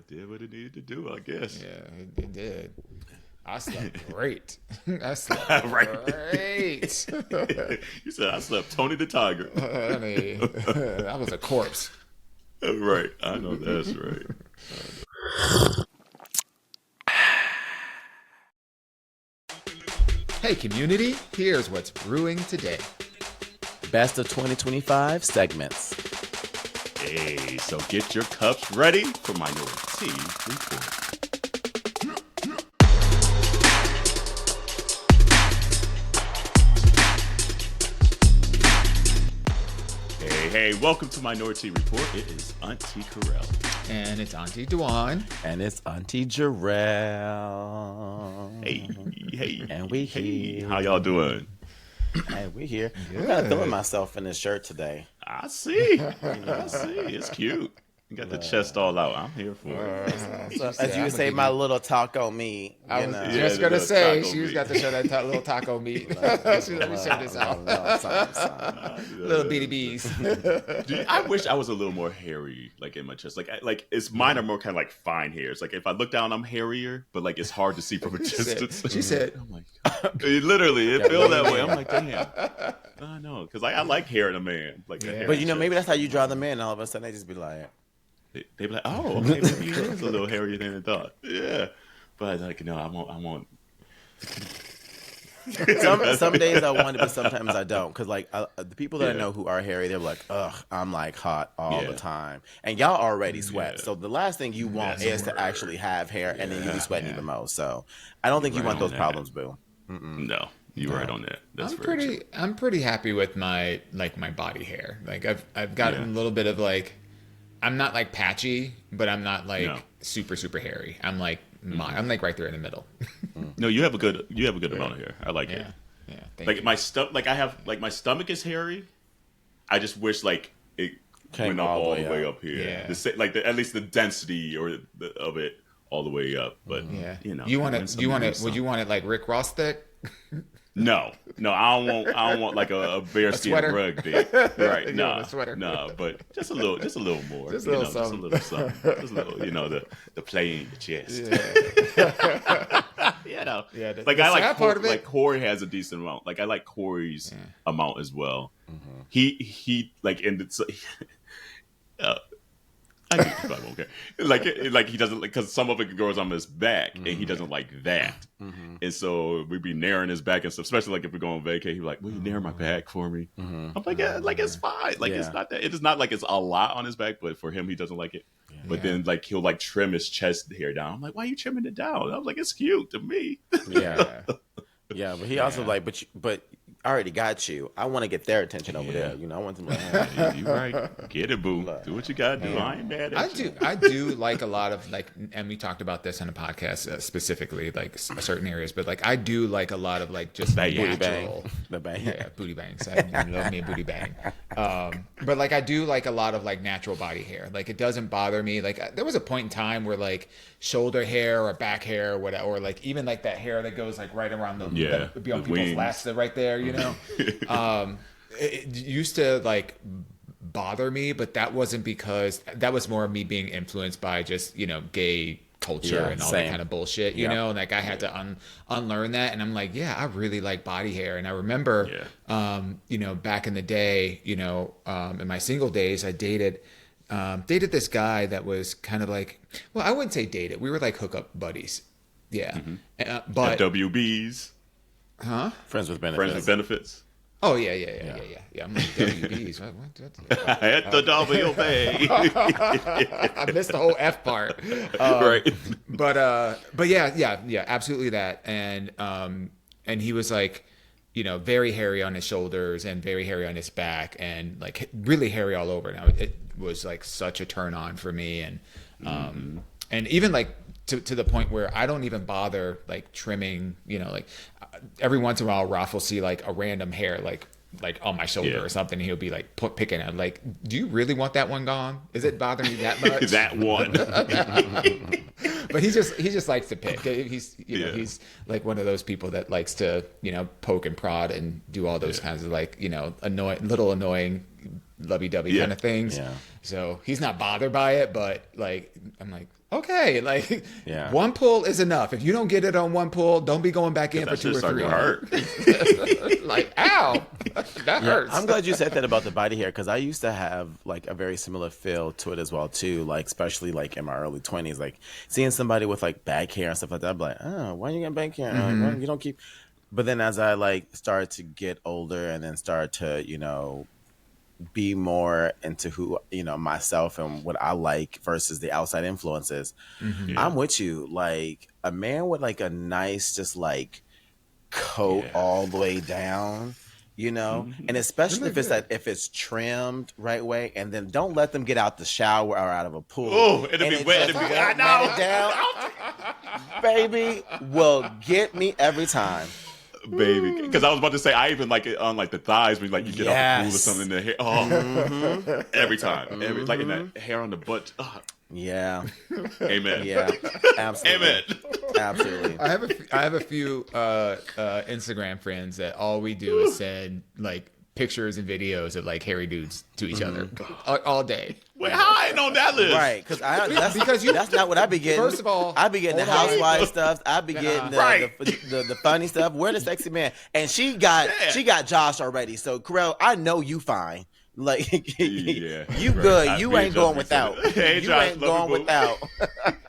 did what it needed to do, I guess. Yeah, it did. I slept great. I slept Right. great. You said I slept Tony the Tiger. I mean, I was a corpse. Right. I know that's right. Hey, community, here's what's brewing today. Best of 2025 segments. Hey, so get your cups ready for Minority Report. Hey, welcome to Minority Report. It is Auntea Kerel. And it's Auntea Dawon. And it's Auntea Jerrell. Hey. And we here. How y'all doing? Hey, we here. I'm kind of feeling myself in this shirt today. I see. It's cute. You got the chest all out. I'm here for it. So, as you say, my little taco meat. I was know. just the going to little say, taco she's meat. got to show that little taco meat. Let me show this out. Little bitty bees. Dude, I wish I was a little more hairy, like in my chest. Like it's mine are more kind of like fine hairs. Like if I look down, I'm hairier, but like it's hard to see from a distance. She said, "Oh my god!" It feels that way. I'm like, damn. I know, because I like hair in a man. Like, a hairy But you know, chest. maybe that's how you draw them in. And all of a sudden, they just be like, They be like, oh, okay, maybe he is a little hairier than I thought. Yeah, but like, no, I won't. some days I want it, but sometimes I don't. Because like the people that I know who are hairy, they're like, ugh, I'm like hot all the time. And y'all already sweat. So the last thing you want is to actually have hair and then you be sweating even more. So I don't think you want those problems, boo. No, you're right on that. That's I'm pretty happy with my body hair. Like I've gotten a little bit of like, I'm not like patchy, but I'm not like super hairy. I'm like I'm like right there in the middle. No, you have a good amount of hair. I like it. Yeah. Like my my stomach is hairy. I just wish like it went up all the way up here. Yeah. At least the density of it all the way up. But you know, would you want it like Rick Ross thick? No, I don't want like a bearskin rug dick. Right? No, but just a little more. Just a little something. Just a little, the play in the chest. Yeah. Like I like part of it. Like Corey has a decent amount. Like I like Corey's amount as well. Mm-hmm. He like in the. I probably won't care. Like he doesn't like, because some of it goes on his back and he doesn't like that, and so we'd be narrowing his back and stuff. Especially like if we go on vacay, he'd be like, "Will you narrow my back for me?" I'm like, "Yeah, like it's fine. Like it's not that. It is not like it's a lot on his back, but for him, he doesn't like it. But then like he'll like trim his chest hair down. I'm like, "Why are you trimming it down?" I was like, "It's cute to me." But he also like, but I already got you. I want to get their attention over there. You know, I want them to you right. Get it, boo. Do what you gotta do. I ain't mad at you. I do like a lot of like, and we talked about this on the podcast specifically, like certain areas, but like I do like a lot of like just booty bang. The bang. Yeah, booty bangs. I love me a booty bang. But like I do like a lot of like natural body hair. Like it doesn't bother me. Like there was a point in time where like shoulder hair or back hair or whatever, or like even like that hair that goes like right around be on people's wings. laps right there, you know. It used to like bother me, but that wasn't because that was more of me being influenced by just gay culture and all that kind of bullshit, you know. And like I had to unlearn that, and I'm like, I really like body hair. And I remember, back in the day, in my single days, I dated this guy that was kind of like, well, I wouldn't say dated. We were like hookup buddies, but WBs. Huh? Friends with benefits. Oh yeah. I'm like WBs. What? At the W bay. I missed the whole F part. Right. But yeah, absolutely that. And he was like, very hairy on his shoulders and very hairy on his back and like really hairy all over. Now it was like such a turn on for me, and even like. To the point where I don't even bother like trimming, like every once in a while Ralph will see like a random hair like on my shoulder or something, and he'll be like picking it. Like, do you really want that one gone? Is it bothering you that much? That one. But he just likes to pick. He's he's like one of those people that likes to poke and prod and do all those kinds of like annoying lovey-dovey kind of things. Yeah. So he's not bothered by it, but like I'm like, okay, like Yeah. 1 pull is enough. If you don't get it on 1 pull, don't be going back in for 2 or 3. Hurt. Like, ow, that hurts. I'm glad you said that about the body hair because I used to have like a very similar feel to it as well too. Like especially like in my early 20s, like seeing somebody with like back hair and stuff like that. I'd be like, oh, why you got back hair? Like, why you don't keep. But then as I like started to get older and then start to be more into who myself and what I like versus the outside influences, I'm with you. Like a man with like a nice just like coat all the way down, and especially if it's trimmed right way, and then don't let them get out the shower or out of a pool. Oh, it'll be wet. It'll be I know. Down, baby, will get me every time. Baby, because I was about to say I even like it on like the thighs when like you get off the pool or something in the hair. Oh, every time, like in that hair on the butt. Oh. Yeah. Amen. Yeah. Absolutely. Amen. Absolutely. I have a few Instagram friends that all we do is send like pictures and videos of like hairy dudes to each other all day. Wait, how I ain't on that list? Right, because that's not what I be getting. First of all, I be getting the housewife stuff. I be getting the funny stuff. Where the sexy man? And she got Josh already. So Kerel, I know you fine. Like you good. You ain't going without. Hey, you Josh, ain't going without.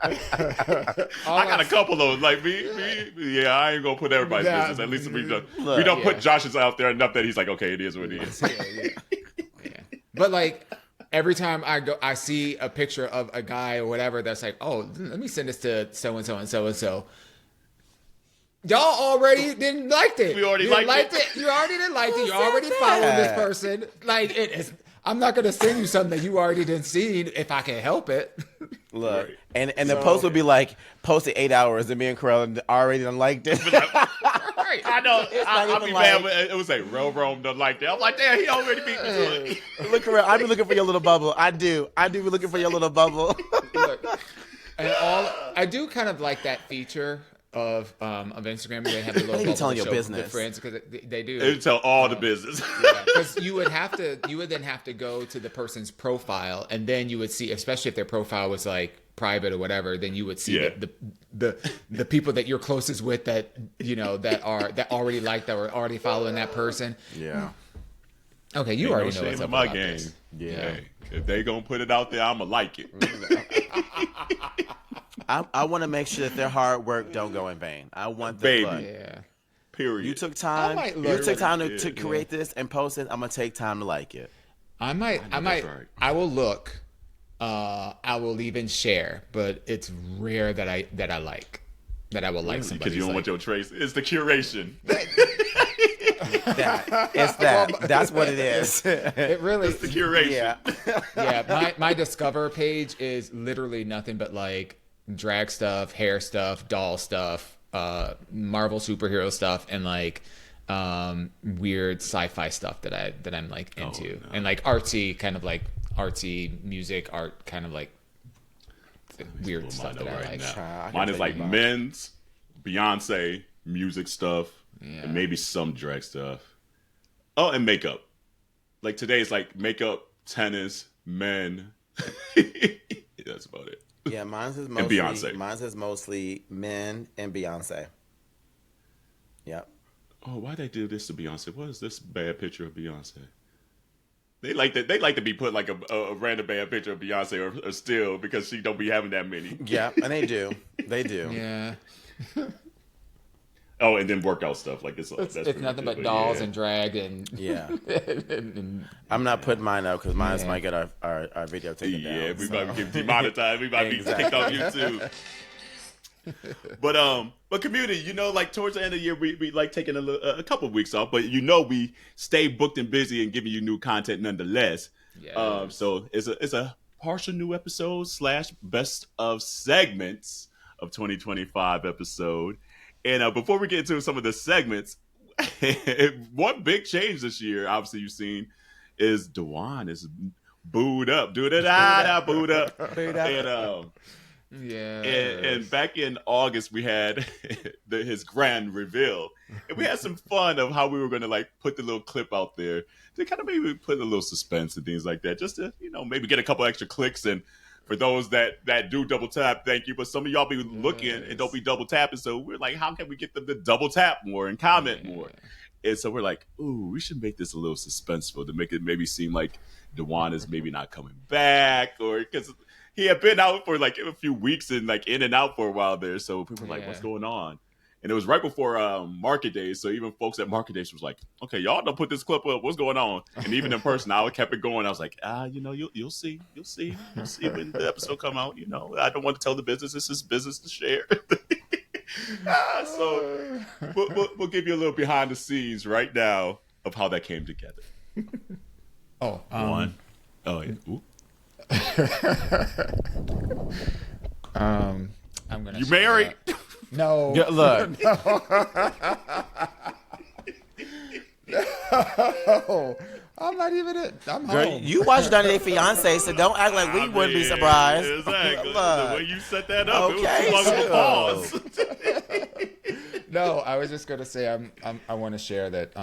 I got a couple of those. Like me. Yeah, I ain't gonna put everybody's business. At least we don't put Josh's out there enough that he's like, okay, it is what it is. Yeah. But like every time I see a picture of a guy or whatever that's like, oh, let me send this to so and so and so and so. Y'all already didn't like it. We already liked it. You already didn't like it. You already following this person. Like I'm not gonna send you something that you already didn't see if I can help it. Look, and the post would be like posted 8 hours, and me and Kerel already done liked it. I know. I'll be mad when it was like Rome done like that. I'm like, damn, he already beat me to it. Look, Kerel, I be looking for your little bubble. I do be looking for your little bubble. Look, and I do kind of like that feature of Instagram. They have a little bubble telling your show business. the friends because they do. They tell all the business. Because you would then have to go to the person's profile, and then you would see, especially if their profile was like private or whatever, then you would see the people that you're closest with that already like that were already following that person. Yeah. Okay, you already know what's up my about game. this. Yeah. Hey, if they gonna put it out there, I'ma like it. I want to make sure that their hard work don't go in vain. I want the Baby. look. Yeah. Period. You took time. You took time to create this and post it. I'm gonna take time to like it. I might. Right. I will look. I will even share, but it's rare that I like that I will like somebody. Because you don't want your trace. It's the curation. That's what it is. It really It's the curation. Yeah. Yeah, my Discover page is literally nothing but like drag stuff, hair stuff, doll stuff, Marvel superhero stuff, and like weird sci-fi stuff that I'm like into, and like artsy music, art kind of like weird stuff that I like. Mine is like men's, Beyonce, music stuff, and maybe some drag stuff. Oh, and makeup. Like today it's like makeup, tennis, men. That's about it. Yeah, mine's is mostly men and Beyonce. Yep. Oh, why they do this to Beyonce? What is this bad picture of Beyonce? They like to be put like a random bad picture of Beyonce or still because she don't be having that many. Yeah, and they do. They do. Yeah. Oh, and then workout stuff like it's nothing but dolls and drag and and I'm not putting mine out because mine might get our video taken down. Yeah, we might be demonetized. We might be kicked off YouTube. But community, like towards the end of the year, we like taking a couple of weeks off, but we stay booked and busy and giving you new content nonetheless. Yeah. So it's a partial new episode / best of segments of 2025 episode. And before we get into some of the segments, one big change this year, obviously you've seen, is Dawon is booed up. Booed up. And Yeah. And back in August, we had his grand reveal. And we had some fun of how we were going to like put the little clip out there to kind of maybe put a little suspense and things like that. Just to, maybe get a couple extra clicks. And for those that do double tap, thank you. But some of y'all be looking and don't be double tapping. So we're like, how can we get them to double tap more and comment more? And so we're like, ooh, we should make this a little suspenseful to make it maybe seem like Dawon is maybe not coming back, or because he had been out for like a few weeks and like in and out for a while there. So people were like, what's going on? And it was right before Market Days. So even folks at Market Days was like, okay, y'all don't put this clip up. What's going on? And even in person, I kept it going. I was like, you'll see. You'll see when the episode come out. I don't want to tell the business. This is business to share. So we'll give you a little behind the scenes right now of how that came together. One. Oh, yeah. Ooh. I'm gonna. You married? No. Yeah, look. No. I'm not even it. I'm Girl, home. you watch 90 Day Fiance, so don't act like we wouldn't be surprised. Exactly. Look. The way you set that up, Okay, it was too long of a pause. No, I was just gonna say I want to share that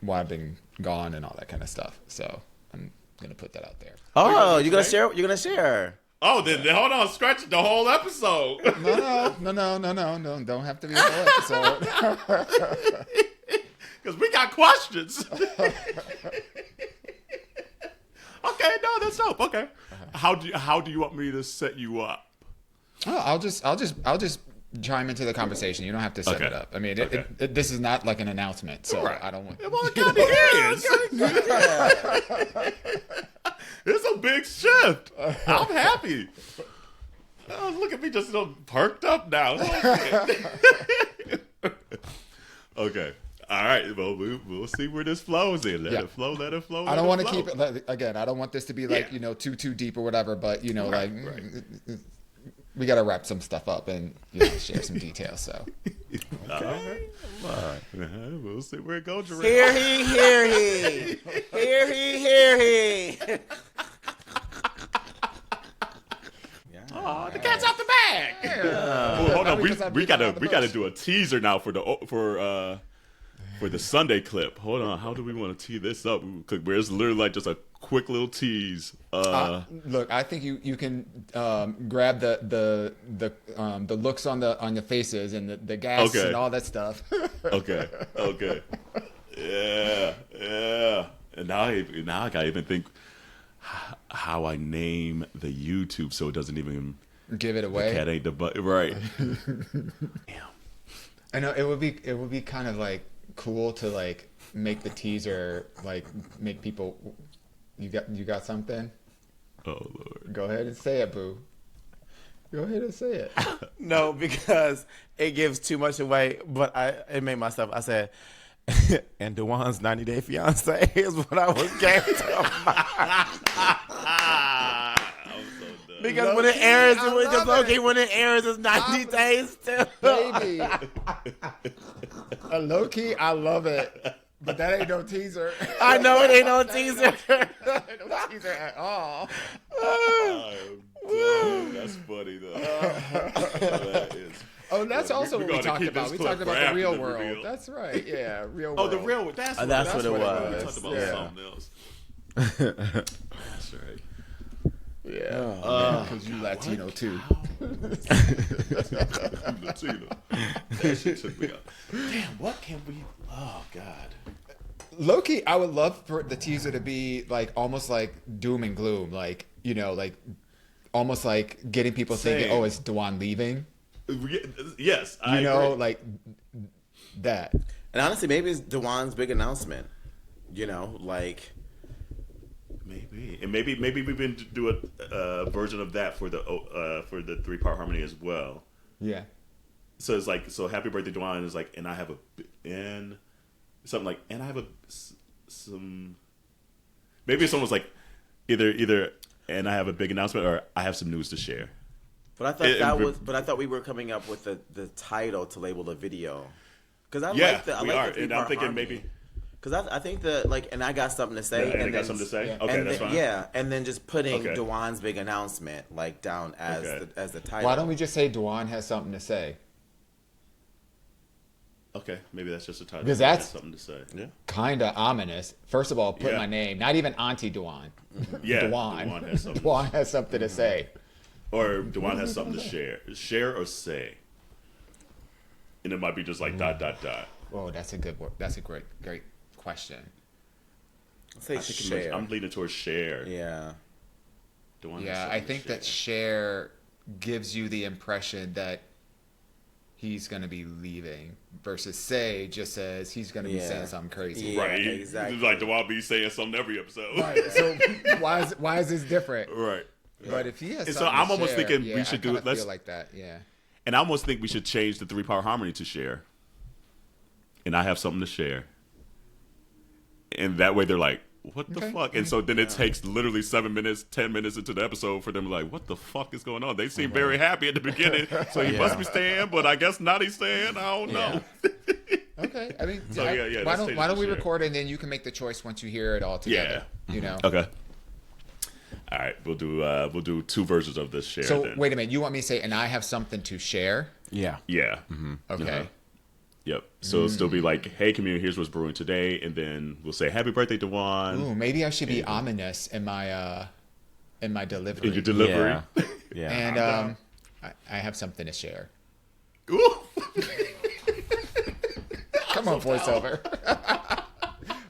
why I've been gone and all that kind of stuff. So I'm gonna put that out there. Oh, you're gonna share? You're gonna share? Oh, then hold on, scratch the whole episode. No. Don't have to be the whole episode. Because we got questions. Okay, no, that's dope. Okay, how do you want me to set you up? Oh, I'll just chime into the conversation. You don't have to set it up. I mean, this is not like an announcement, so I don't want. Well, it kind of is. It's a big shift. I'm happy. Oh, look at me, just perked up now. Okay. All right. Well, we'll see where this flows in. Let it flow. I don't want to keep it again. I don't want this to be like too deep or whatever. But we got to wrap some stuff up and share some details. So Okay. We'll see where it goes. Hear he, hear he. Hear he, hear he. Oh, the cat's out the bag. Well, hold on, we gotta do a teaser now for the Sunday clip. Hold on, how do we want to tee this up? It's literally like just a quick little tease. Look, I think you can grab the looks on the faces and the gas and all that stuff. Okay. Yeah. And now I gotta even think how I name the YouTube so it doesn't even give it away. The cat ain't the butt, right? Damn. I know it would be kind of like cool to like make the teaser like make people. You got something? Oh Lord! Go ahead and say it, boo. Go ahead and say it. No, because it gives too much away. But it made myself. I said, and Dawon's 90 Day Fiance is what I was getting to. Because when it airs, when it airs, it's 90 days too. Baby. Low key, I love it. But that ain't no teaser. I know it ain't no teaser. Ain't no teaser at all. That's funny though. That is. Oh, that's also what we talked about. We talked about the real world. Reveal. That's right. Yeah, real world. Oh, the real world. That's what it was. We talked about something else. That's right. Yeah, because you Latino too. Latino. That shit took me out. Damn, what can we? Oh God. Low-key, I would love for the teaser to be like almost like doom and gloom, like like almost like getting people thinking, "Oh, is Dawon leaving?" Yes, I agree. Like that. And honestly, maybe it's Dawon's big announcement. Like. Maybe, and maybe we can do a version of that for the 3-part harmony as well. Yeah. So it's like, happy birthday, Dawon is like, and I have some. Maybe someone's like, either, and I have a big announcement, or I have some news to share. But I thought we were coming up with the title to label the video. Because I like the 3-part and I'm thinking harmony. maybe. Because I think that, like, and I got something to say. Yeah, and I got something to say? Yeah. Okay, and that's then, fine. yeah, and then just putting Okay. Dawon's big announcement, like, down as the title. Why don't we just say Dawon has something to say? Okay, maybe that's just a title. Because That's that's something to say. Yeah. kind of ominous. First of all, put Yeah. my name. Not even Auntie Dawon. Yeah. Dawon. Dawon has something. Dawon has something to say. Or Dawon has something to share. Share or say. And it might be just like ... Oh, that's a good word. That's a great question. Let's say I think share. I'm leaning towards share. Yeah. Dawon has Yeah, something I to think that share gives you the impression that he's going to be leaving versus say just says he's going to be Yeah. saying something crazy. Yeah. Right. exactly. It's like Dawon be saying something every episode. Right. So why is this different? Right. But if he has And something so I'm to almost share, thinking yeah, we should I do kinda it. Let's feel like that. Yeah. And I almost think we should change the 3-part harmony to share. And I have something to share. And that way they're like, what the Okay. fuck? And so then it takes literally 7 minutes, 10 minutes into the episode for them to be like, what the fuck is going on? They seem very happy at the beginning. So he must be staying, but I guess not he's staying. I don't know. Okay. I mean, So, yeah, why let's don't take it we to share. record it and then you can make the choice once you hear it all together. Yeah. You know. Okay. All right, we'll do 2 versions of this share. So then. wait a minute. You want me to say, and I have something to share? Yeah. Yeah. Okay. Uh-huh. Yep. So it'll still be like, hey, community, here's what's brewing today, and then we'll say, happy birthday, Dawon. Ooh, maybe I should be ominous in my delivery. In your delivery. Yeah. Yeah. And I have something to share. Ooh. Come on, voiceover.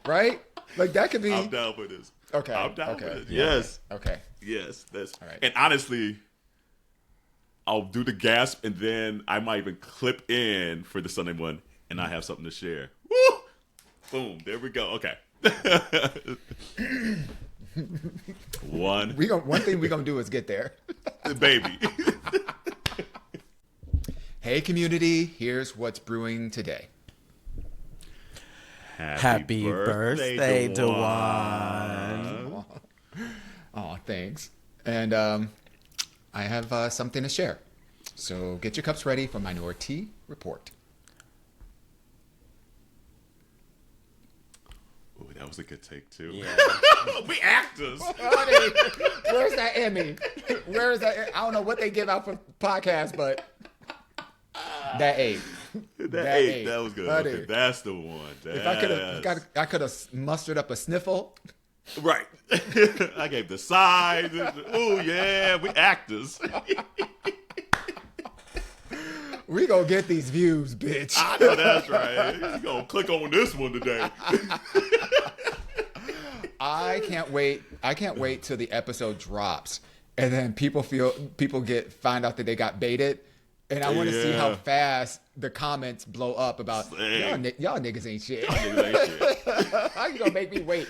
Right? Like that could be. I'm down for this. Okay. I'm down Okay. for this. Yeah. Yes. Okay. Yes. That's All right. And honestly, I'll do the gasp, and then I might even clip in for the Sunday one, and I have something to share. Woo! Boom. There we go. Okay. One Thing we're gonna do is get there. baby. Hey community, here's what's brewing today. Happy birthday, Dawon. Oh, thanks. And I have something to share. So get your cups ready for Minoritea Report. Ooh, that was a good take too. Yeah. We actors. Honey, where's that Emmy? Where is that? I don't know what they give out for podcasts, but that ate. That ate. That was good. Honey. Okay, that's the one. If I could have mustered up a sniffle. Right. I gave the side. Oh yeah, we actors. We gonna get these views, bitch. I know that's right. You gonna click on this one today. I can't wait. I can't wait till the episode drops, and then people find out that they got baited, and I want to see how Yeah. fast the comments blow up about Same. y'all niggas ain't shit. Niggas ain't shit. How you gonna make me wait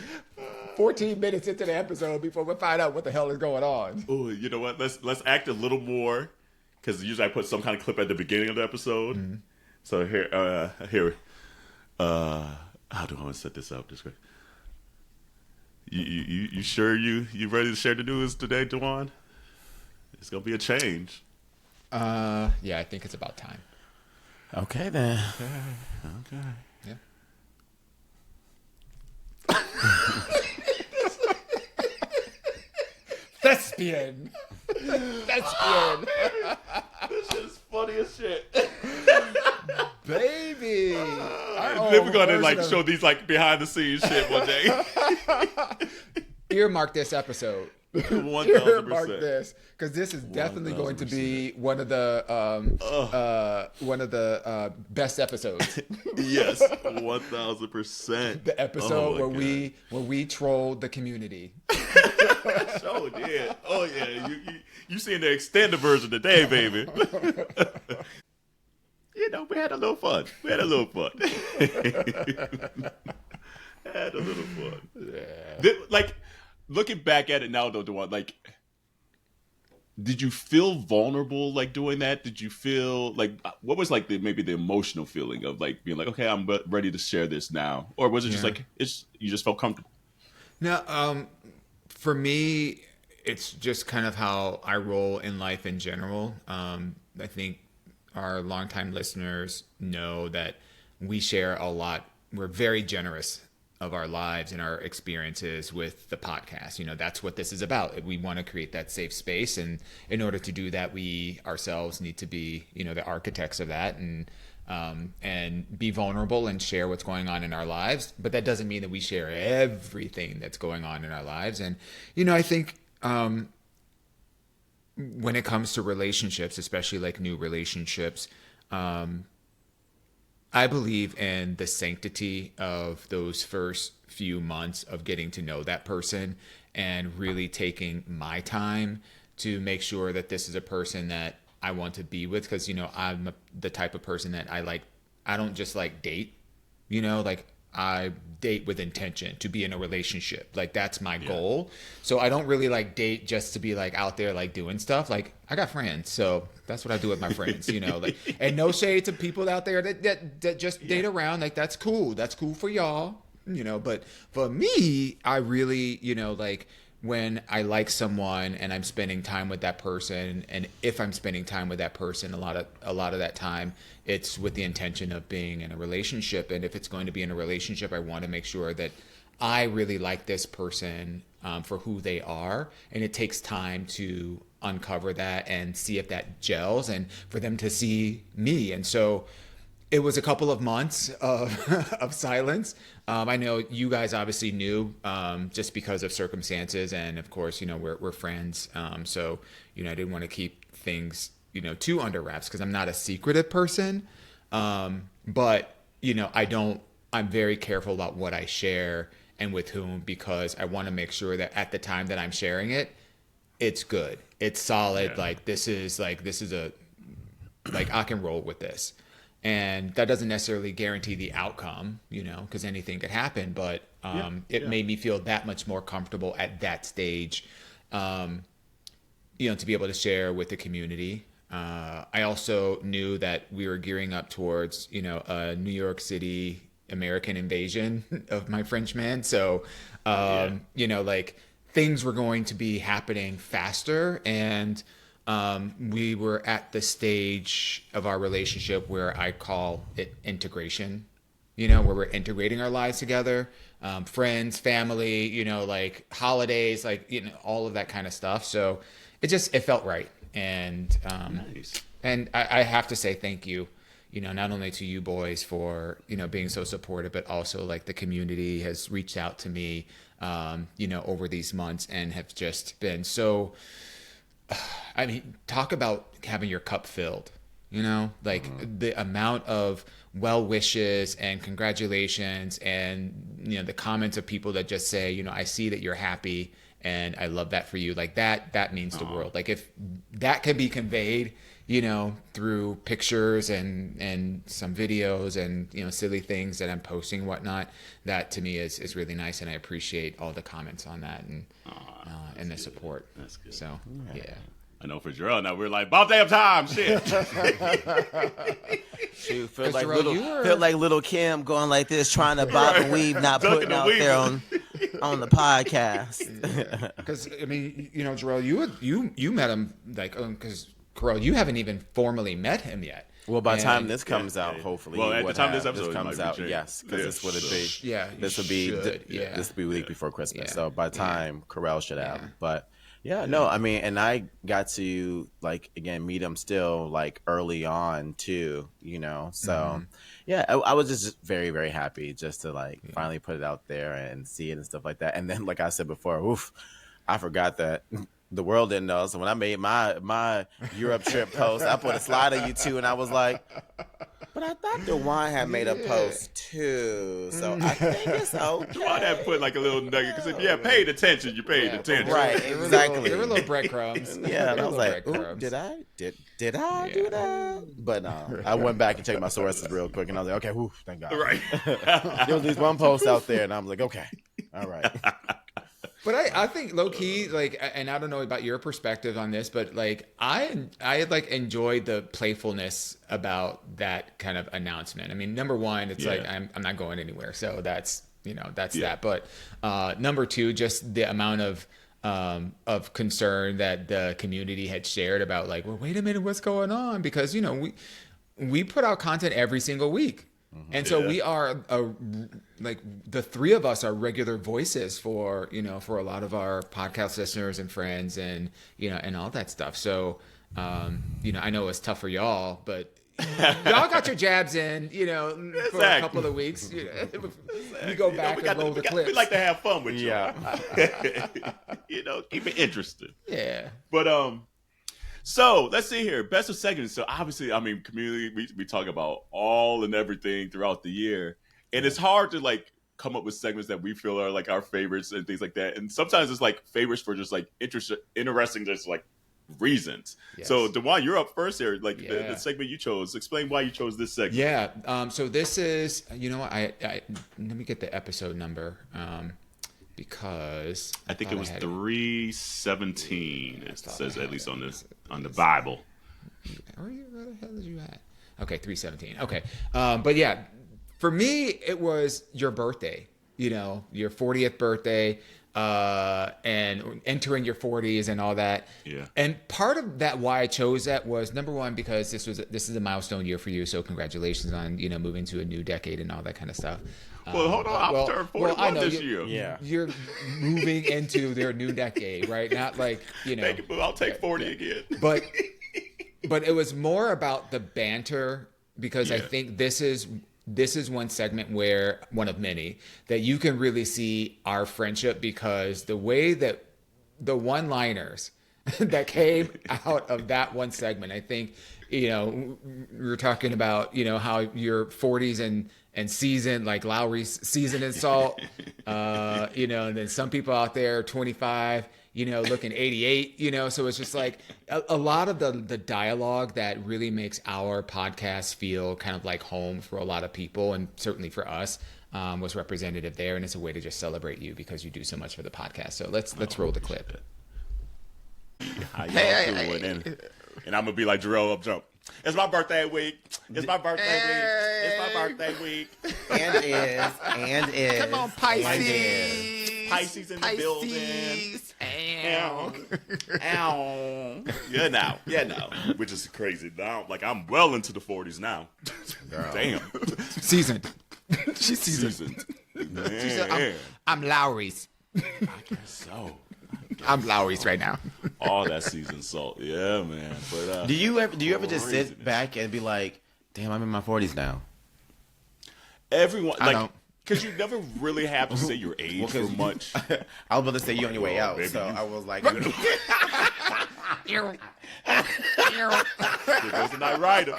14 minutes into the episode before we find out what the hell is going on? Oh, you know what? Let's act a little more, because usually I put some kind of clip at the beginning of the episode. Mm-hmm. So here, how do I want to set this up? This way. You sure you ready to share the news today, Dawon? It's gonna be a change. Yeah, I think it's about time. Okay then. Okay. Yeah. Thespian. Thespian. This is funny as shit. Baby. Then we're gonna like show these like behind the scenes shit one day. Earmark this episode. 1000%. Earmark this, because this is definitely going to be one of the best episodes. Yes, 1000%. The episode Oh, where we trolled the community. Oh yeah, oh yeah. You seen the extended version today, baby. You know, we had a little fun. Had a little fun. Yeah. Like, looking back at it now, though, Dawon, like, did you feel vulnerable, like, doing that? Did you feel, like, what was, like, maybe the emotional feeling of, like, being like, okay, I'm ready to share this now? Or was it just, like, you just felt comfortable? No, for me, it's just kind of how I roll in life in general. I think our longtime listeners know that we share a lot. We're very generous of our lives and our experiences with the podcast. You know, that's what this is about. We want to create that safe space, and in order to do that, we ourselves need to be, you know, the architects of that, and be vulnerable and share what's going on in our lives. But that doesn't mean that we share everything that's going on in our lives. And, you know, I think when it comes to relationships, especially like new relationships, I believe in the sanctity of those first few months of getting to know that person and really taking my time to make sure that this is a person that I want to be with. Because, you know, I'm the type of person that I don't just like date, you know, like I date with intention to be in a relationship. Like that's my goal. So I don't really like date just to be like out there like doing stuff. Like I got friends, so that's what I do with my friends, you know, like, and no shade to people out there that just date around. Like that's cool for y'all, you know, but for me, I really, you know, like when I like someone and I'm spending time with that person, and if I'm spending time with that person, a lot of that time it's with the intention of being in a relationship. And if it's going to be in a relationship, I want to make sure that I really like this person for who they are, and it takes time to uncover that and see if that gels, and for them to see me. And so it was a couple of months of silence. I know you guys obviously knew just because of circumstances, and of course, you know, we're friends. So, you know, I didn't want to keep things, you know, too under wraps, because I'm not a secretive person. But, you know, I'm very careful about what I share and with whom, because I want to make sure that at the time that I'm sharing it, it's good, it's solid. Yeah. Like this is I can roll with this. And that doesn't necessarily guarantee the outcome, you know, because anything could happen. But it made me feel that much more comfortable at that stage, you know, to be able to share with the community. I also knew that we were gearing up towards, you know, a New York City American invasion of my Frenchman. So, you know, like things were going to be happening faster. And we were at the stage of our relationship where I call it integration, you know, where we're integrating our lives together, friends, family, you know, like holidays, like, you know, all of that kind of stuff. So it felt right. And, nice. And I have to say thank you, you know, not only to you boys for, you know, being so supportive, but also like the community has reached out to me, you know, over these months, and have just been so, I mean, talk about having your cup filled, you know, like the amount of well wishes and congratulations, and, you know, the comments of people that just say, you know, I see that you're happy and I love that for you. Like that means the world. Like if that can be conveyed, you know, through pictures and some videos and, you know, silly things that I'm posting and whatnot, that to me is really nice. And I appreciate all the comments on that and the support. That's good. So, yeah. I know for Jerrell now we're like, about damn time, shit. Shoot, feel like little Kim going like this, trying to bob and weave, not putting out there on the podcast. Because I mean, you know, Jerrell, you met him like because Carell, you haven't even formally met him yet. Well, by the time this comes out, hopefully, well, at the time this episode comes out, yes, because this would be, this would be week before Christmas. So by the time Carell should have, but. Yeah, no, I mean, and I got to, like, again, meet him still, like, early on, too, you know? So, I was just very, very happy just to, like, finally put it out there and see it and stuff like that. And then, like I said before, I forgot that the world didn't know. So when I made my Europe trip post, I put a slide of you, too, and I was like... But I thought Dawon had made a post too, so I think it's okay. Dawon had put like a little nugget because if you had paid attention, you paid attention. Right, exactly. There were little breadcrumbs. Yeah, and I was like, did I do that? But no, I went back and checked my sources real quick, and I was like, okay, thank God. Right. There was this one post out there, and I was like, okay, all right. But I think low key, like, and I don't know about your perspective on this, but like I like enjoyed the playfulness about that kind of announcement. I mean, number one, it's like I'm not going anywhere, so that's that. But number two, just the amount of concern that the community had shared about, like, well, wait a minute, what's going on? Because, you know, we put out content every single week. And so we are like the three of us are regular voices for for a lot of our podcast listeners and friends and and all that stuff. So I know it's tough for y'all, but y'all got your jabs in for a couple of weeks. We go back and roll the clips. We like to have fun with you. Yeah. Keep it interesting. Yeah. But so let's see here. Best of segments. So obviously, I mean, community. We talk about all and everything throughout the year, and it's hard to like come up with segments that we feel are like our favorites and things like that. And sometimes it's like favorites for just like interesting, just like reasons. Yes. So Dawon, you're up first here. Like the segment you chose. Explain why you chose this segment. Yeah. So this is I let me get the episode number. Because I think it was 317. It says at least on the Bible. Where the hell did you at? Okay, 317. Okay, but yeah, for me it was your birthday. Your 40th birthday, and entering your 40s and all that. Yeah. And part of that why I chose that was number one because this is a milestone year for you. So congratulations on moving to a new decade and all that kind of stuff. Well, hold on. I'll turn 41 this year. Yeah. You're moving into their new decade, right? Not like, I'll take 40 again. But it was more about the banter because I think this is one segment where, one of many, that you can really see our friendship because the way that the one-liners that came out of that one segment, I think, we were talking about, how your 40s and seasoned, like Lowry's seasoned in salt, and then some people out there 25, looking 88, so it's just like a lot of the dialogue that really makes our podcast feel kind of like home for a lot of people, and certainly for us, was representative there, and it's a way to just celebrate you because you do so much for the podcast. So let's roll the clip. How y'all doing? And I'm gonna be like Jerrell up jump. It's my birthday week. It's my birthday week. It's my birthday week. And is. Come on, Pisces. Pisces in the building. Ow. Ow. Yeah, now. Which is crazy. Now, like, I'm well into the 40s now. Damn. Seasoned. She's seasoned. Man. She said, I'm Lowry's. I guess so. I'm Lowry's right now. All that seasoned salt. Yeah, man. But do you ever just sit back and be like, damn, I'm in my 40s now? Everyone, like, because you never really have to say your age for much. I was about to say you on your way out, baby, so I was like, there goes a night rider.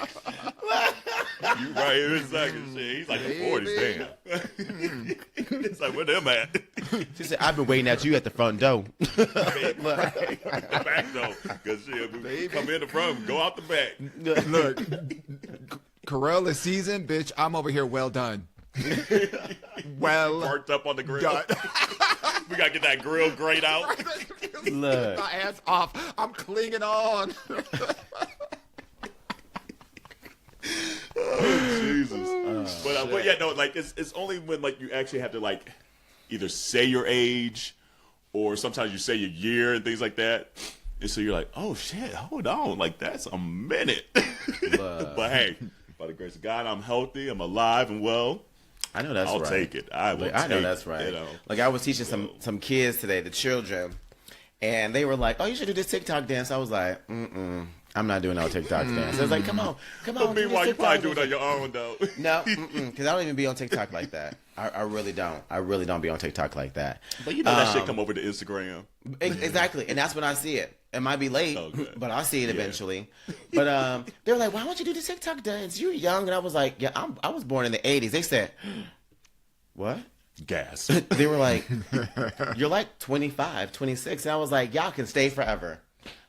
You right here in a second. Shit. He's like the 40s, damn. It's like, where them at? She said, I've been waiting at you at the front door. The back door. Because we come in the front, go out the back. Look, Kerel is seasoned, bitch. I'm over here well done. Well parked up on the grill. We gotta get that grill grate out. Look, my ass off. I'm clinging on. Oh, Jesus. But yeah, no, like it's only when like you actually have to like either say your age or sometimes you say your year and things like that. And so you're like, oh shit, hold on, like that's a minute. But hey, by the grace of God, I'm healthy, I'm alive and well. I know that's right. I'll take it. I know that's right. Like I was teaching some kids today, the children, and they were like, "Oh, you should do this TikTok dance." I was like, "I'm not doing no TikTok dance." I was like, "Come on." But meanwhile, you probably do it on your own though. No, because I don't even be on TikTok like that. I really don't. I really don't be on TikTok like that. But that shit come over to Instagram. Exactly, and that's when I see it. It might be late, but I'll see it eventually. But they were like, "Why don't you do the TikTok dance? You're young." And I was like, "Yeah, I was born in the '80s." They said, "What?" Gas. They were like, "You're like 25, 26." And I was like, "Y'all can stay forever.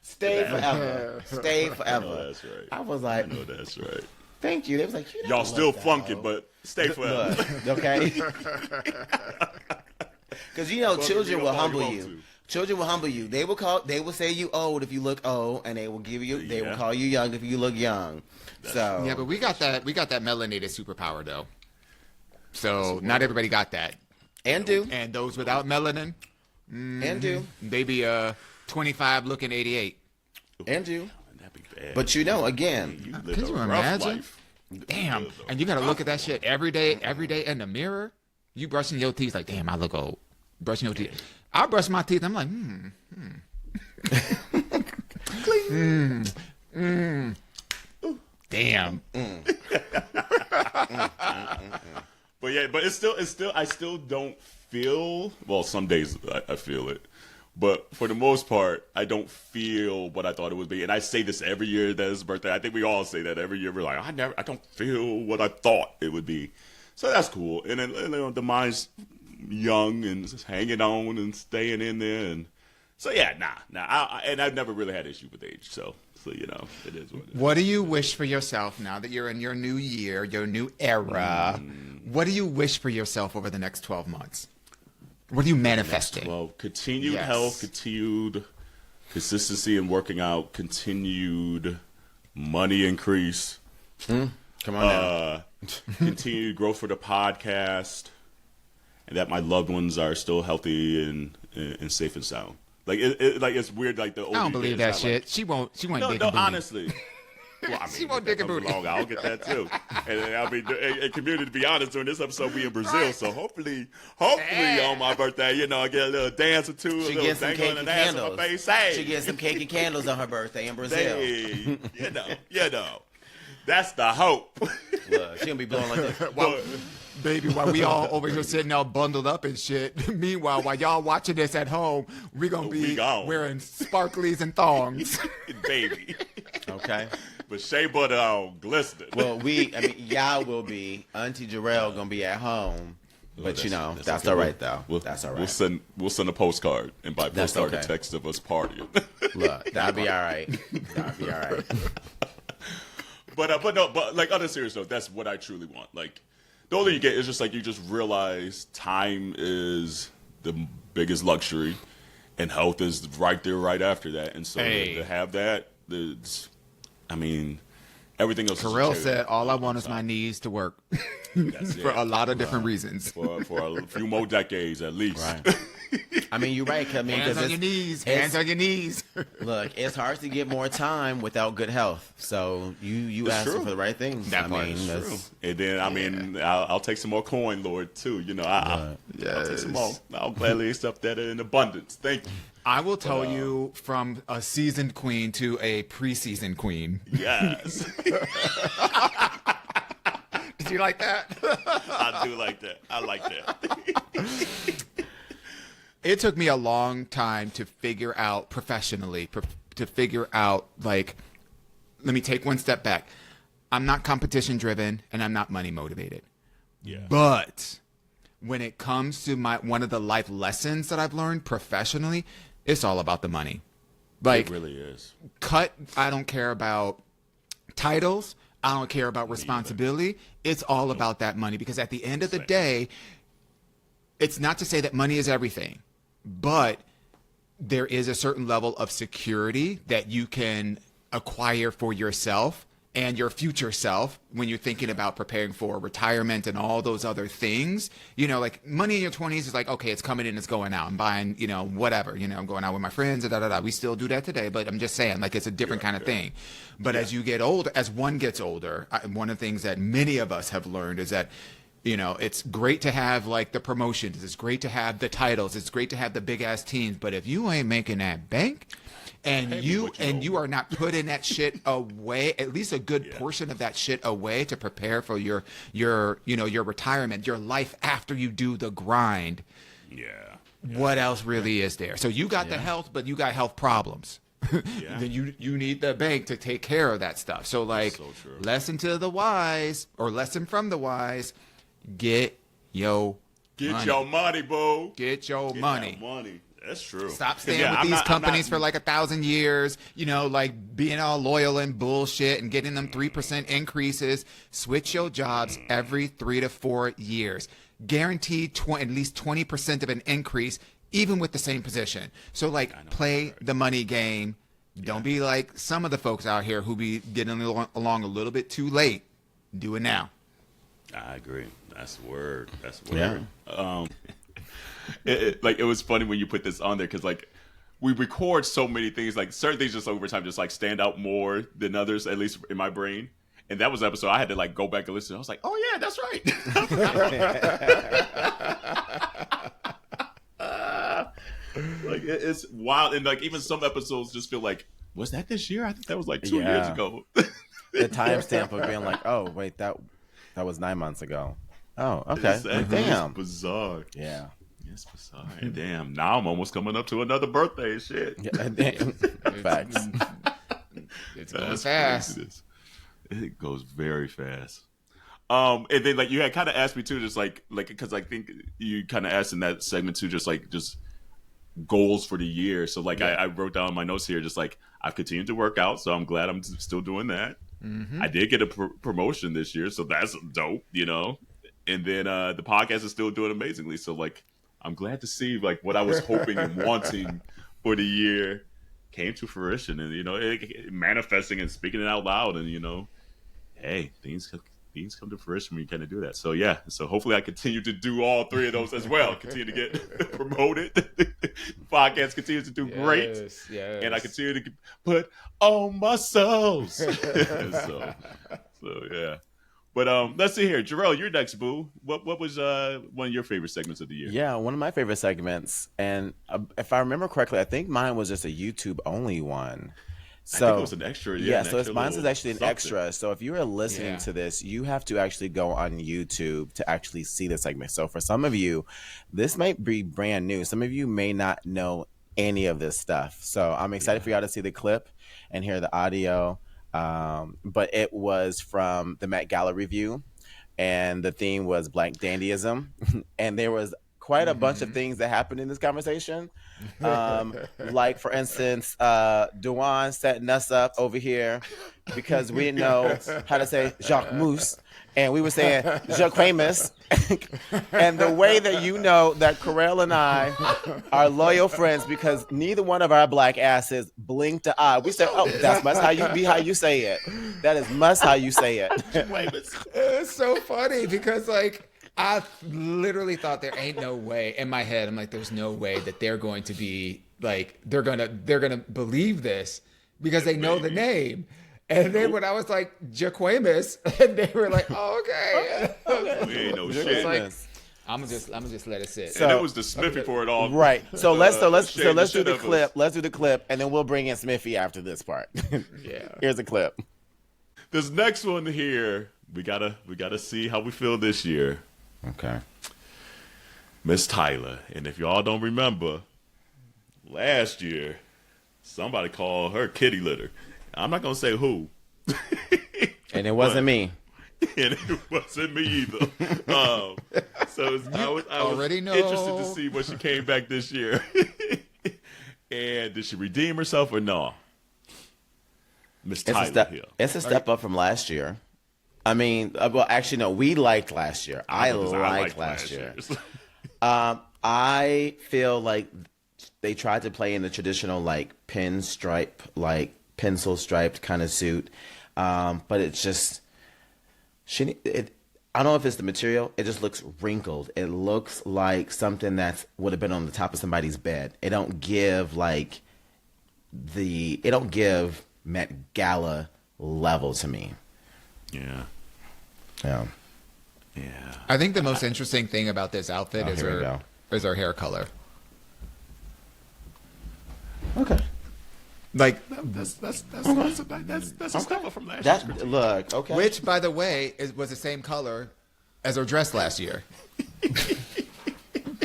Stay forever. Stay forever." I know that's right. I was like, I know that's right. Thank you. They was like, y'all still flunking, but stay forever. Okay. Because children will humble you. Children will humble you. They will say you old if you look old, and they will will call you young if you look young. Yeah, but we got that melanated superpower though. So not everybody got that. And those without melanin, and they be 25 looking 88. And That'd be bad. But again, you live a rough life. Damn. And you got to look at that shit every day in the mirror. You brushing your teeth like, damn, I look old. Brushing your teeth. I brush my teeth. I'm like, Damn. But yeah, but it's still, I still don't feel, well, some days I feel it. But for the most part, I don't feel what I thought it would be. And I say this every year that it's his birthday. I think we all say that every year. We're like, I don't feel what I thought it would be. So that's cool. And then, the mind's young and just hanging on and staying in there. And so, yeah, and I've never really had issue with age. So, it is what it is. What do you wish for yourself now that you're in your new year, your new era? What do you wish for yourself over the next 12 months? What are you manifesting? Well, continued health, continued consistency in working out, continued money increase. Come on now. Continued growth for the podcast, and that my loved ones are still healthy and safe and sound. Like it's weird. Like the older I don't believe that shit. Like, she won't dig a booty. Honestly. Well, I mean, she won't dig a booty. I'll get that too. And I'll be in community. To be honest, during this episode, we in Brazil, so hopefully on my birthday, I get a little dance or two. She gets some cake and candles. Hey. She gets some cake and candles on her birthday in Brazil. Hey, that's the hope. Look, she gonna be blowing like this. Baby, while we all over here sitting all bundled up and shit. Meanwhile, while y'all watching this at home, we're going to be wearing sparklies and thongs. Baby. Okay. But shea butter on glistening. Well, y'all will be. Auntie Jerrell going to be at home. But, that's all right, though. That's all right. We'll send a postcard. And by postcard, a text of us partying. Look, that'll be all right. But like, on a serious note, that's what I truly want. Like, the older you get, it's just like you just realize time is the biggest luxury, and health is right there, right after that. And so to have that, everything else. Kerel said, "All I want is my knees to work." For a lot of different reasons. For a few more decades at least. Right. You're right. Hands on your knees. Hands on your knees. Look, it's hard to get more time without good health. So you asking for the right things. That part is true. And then I'll take some more coin, Lord, too. I'll take some more. I'll gladly accept that in abundance. Thank you. I will tell you from a seasoned queen to a pre-seasoned queen. Yes. Did you like that? I do like that. I like that. It took me a long time to figure out professionally, like, let me take one step back. I'm not competition driven and I'm not money motivated. Yeah. But when it comes to one of the life lessons that I've learned professionally, it's all about the money. Like, it really is. I don't care about titles. I don't care about responsibility. It's all about that money, because at the end of the day, it's not to say that money is everything, but there is a certain level of security that you can acquire for yourself and your future self when you're thinking about preparing for retirement and all those other things. Like, money in your 20s is like, okay, it's coming in, it's going out. I'm buying, whatever, I'm going out with my friends, We still do that today, but I'm just saying, like, it's a different kind of thing. But as you get older, as one gets older, one of the things that many of us have learned is that, it's great to have, like, the promotions. It's great to have the titles. It's great to have the big ass teams. But if you ain't making that bank, and you are not putting that shit away, at least a good portion of that shit away to prepare for your retirement, your life after you do the grind. Yeah. What else really is there? So you got the health, but you got health problems. Then you need the bank to take care of that stuff. So, like, lesson from the wise, get your money, boo. Get your money. That's true. Stop staying with these companies for like 1,000 years, like being all loyal and bullshit and getting them 3% increases. Switch your jobs every 3 to 4 years. Guaranteed at least 20% of an increase, even with the same position. So, like, play the money game. Don't be like some of the folks out here who be getting along a little bit too late. Do it now. I agree. That's the word. Yeah. It was funny when you put this on there, because, like, we record so many things, like certain things just over time just like stand out more than others, at least in my brain. And that was an episode I had to like go back and listen. I was like, oh yeah, that's right. Like it's wild, and like even some episodes just feel like, was that this year? I think that was like 2 years ago. The timestamp of being like, oh wait, that was 9 months ago. Oh, okay. Damn. It's bizarre. Yeah. It's bizarre. Damn. Now I'm almost coming up to another birthday. Shit. Yeah, facts. It's going fast. It goes very fast. And then like you had kind of asked me too, just like because I think you kind of asked in that segment too, just goals for the year. So like I wrote down in my notes here, just like I've continued to work out, so I'm glad I'm still doing that. Mm-hmm. I did get a promotion this year, so that's dope, you know. And then the podcast is still doing amazingly. So like I'm glad to see like what I was hoping and wanting for the year came to fruition, and you know, it manifesting and speaking it out loud, and you know, hey, things come to fruition when you kind of do that. So yeah, so hopefully I continue to do all three of those as well. Continue to get promoted. Podcast continues to do great. Yes. And I continue to put on muscles. so yeah. But let's see here, Jerrell, you're next, boo. What was one of your favorite segments of the year? Yeah, one of my favorite segments, and if I remember correctly, I think mine was just a YouTube only one. So I think it was an extra. Yeah, so mine is actually an extra. So if you are listening to this, you have to actually go on YouTube to actually see the segment. So for some of you, this might be brand new. Some of you may not know any of this stuff. So I'm excited for y'all to see the clip and hear the audio. But it was from the Met Gala review, and the theme was Black dandyism. And there was quite a bunch of things that happened in this conversation. Like, for instance, Dawon setting us up over here because we didn't know how to say Jacques Mousse, and we were saying Jacquemus. And the way that you know that Kerel and I are loyal friends, because neither one of our black asses blinked an eye. We said, oh, that's must how you say it. That is must how you say it. It's so funny because like I literally thought there ain't no way in my head. I'm like, there's no way that they're going to be like they're gonna believe this because they know the name. And then when I was like Jacquemus, and they were like, oh, okay. We ain't no shit. Like, I'm just let it sit. So, and it was the Smiffy for it all. Right. So let's do the clip. Let's do the clip, and then we'll bring in Smiffy after this part. Yeah. Here's the clip. This next one here, we gotta see how we feel this year. Okay. Miss Tyler. And if y'all don't remember, last year, somebody called her kitty litter. I'm not going to say who. And it wasn't me. And it wasn't me either. So I was already know. Interested to see what she came back this year. And did she redeem herself or no? Miss Tyler here. It's a step up from last year. I mean, well, actually, no, we liked last year. I liked last year. I feel like they tried to play in the traditional, like, pinstripe, like, pencil striped kind of suit. But it's just, I don't know if it's the material. It just looks wrinkled. It looks like something that would have been on the top of somebody's bed. It don't give, Met Gala level to me. Yeah. I think the most interesting thing about this outfit is her hair color. Okay. Like that's a step up from last year. Look, okay. Which, by the way, was the same color as her dress last year.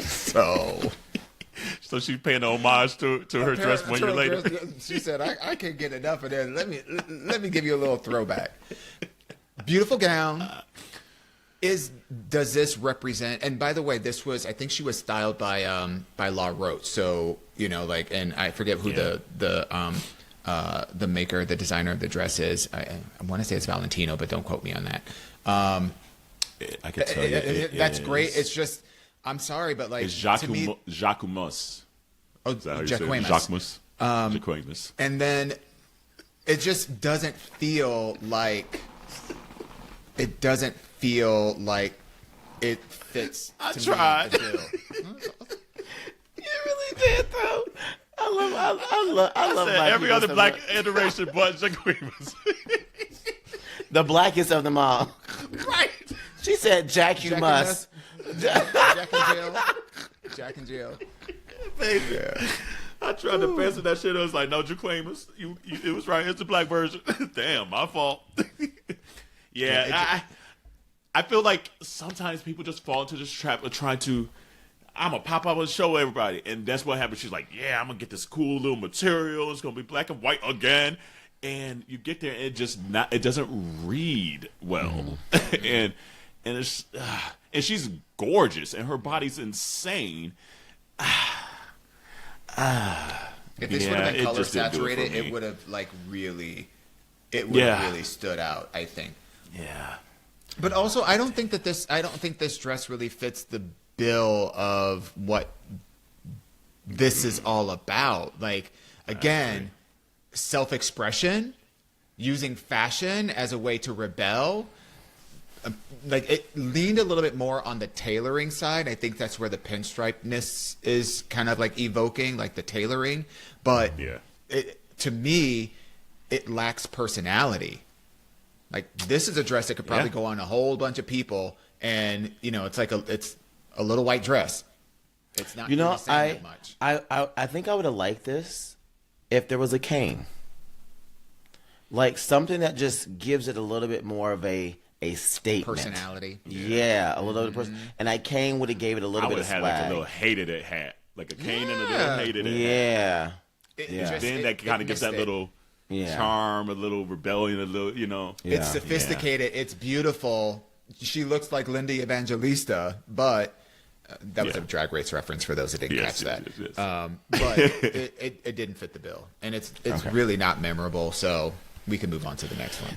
So she's paying homage to her dress 1 year later. She said, "I can't get enough of this. Let me give you a little throwback." Beautiful gown. Does this represent? And by the way, I think she was styled by La Roche. So you know, like, and I forget who the maker, the designer of the dress is. I want to say it's Valentino, but don't quote me on that. I can tell you, that's great. It's just, I'm sorry, but like, it's Jacquemus. Oh, Jacquemus. Jacquemus. And then it just doesn't feel like. It doesn't feel like it fits. I tried. You really did, though. I love every other black iteration but Jacquemus. The blackest of them all. Right. She said, Jack, you must. Jack and Jill. Jack and Jill. Baby. Yeah. I tried to answer that shit. I was like, no, you claim it. It was right. It's the black version. Damn, my fault. I feel like sometimes people just fall into this trap of trying to, I'm going to pop up and show everybody. And that's what happens. She's like, yeah, I'm going to get this cool little material. It's going to be black and white again. And you get there and it doesn't read well. and it's, and she's gorgeous and her body's insane. If this would have been color saturated, it would have really stood out, I think. Yeah. But also, I don't think this dress really fits the bill of what this is all about. Like, again, self-expression, using fashion as a way to rebel. Like, it leaned a little bit more on the tailoring side. I think that's where the pinstripeness is kind of like evoking, like the tailoring. But to me, it lacks personality. Like, this is a dress that could probably go on a whole bunch of people, and it's like it's a little white dress. It's not really saying that much. I think I would have liked this if there was a cane, like something that just gives it a little bit more of a statement, personality. Yeah, a little bit of person. And that cane would have gave it a little bit of swag. I would have had like a little hated it hat, like a cane and a little hated it hat. Then that kind of gives that little charm, a little rebellion, a little, It's sophisticated. It's beautiful. She looks like Linda Evangelista, but that was a Drag Race reference for those that didn't catch that. Yes. But it didn't fit the bill, and it's really not memorable. So we can move on to the next one.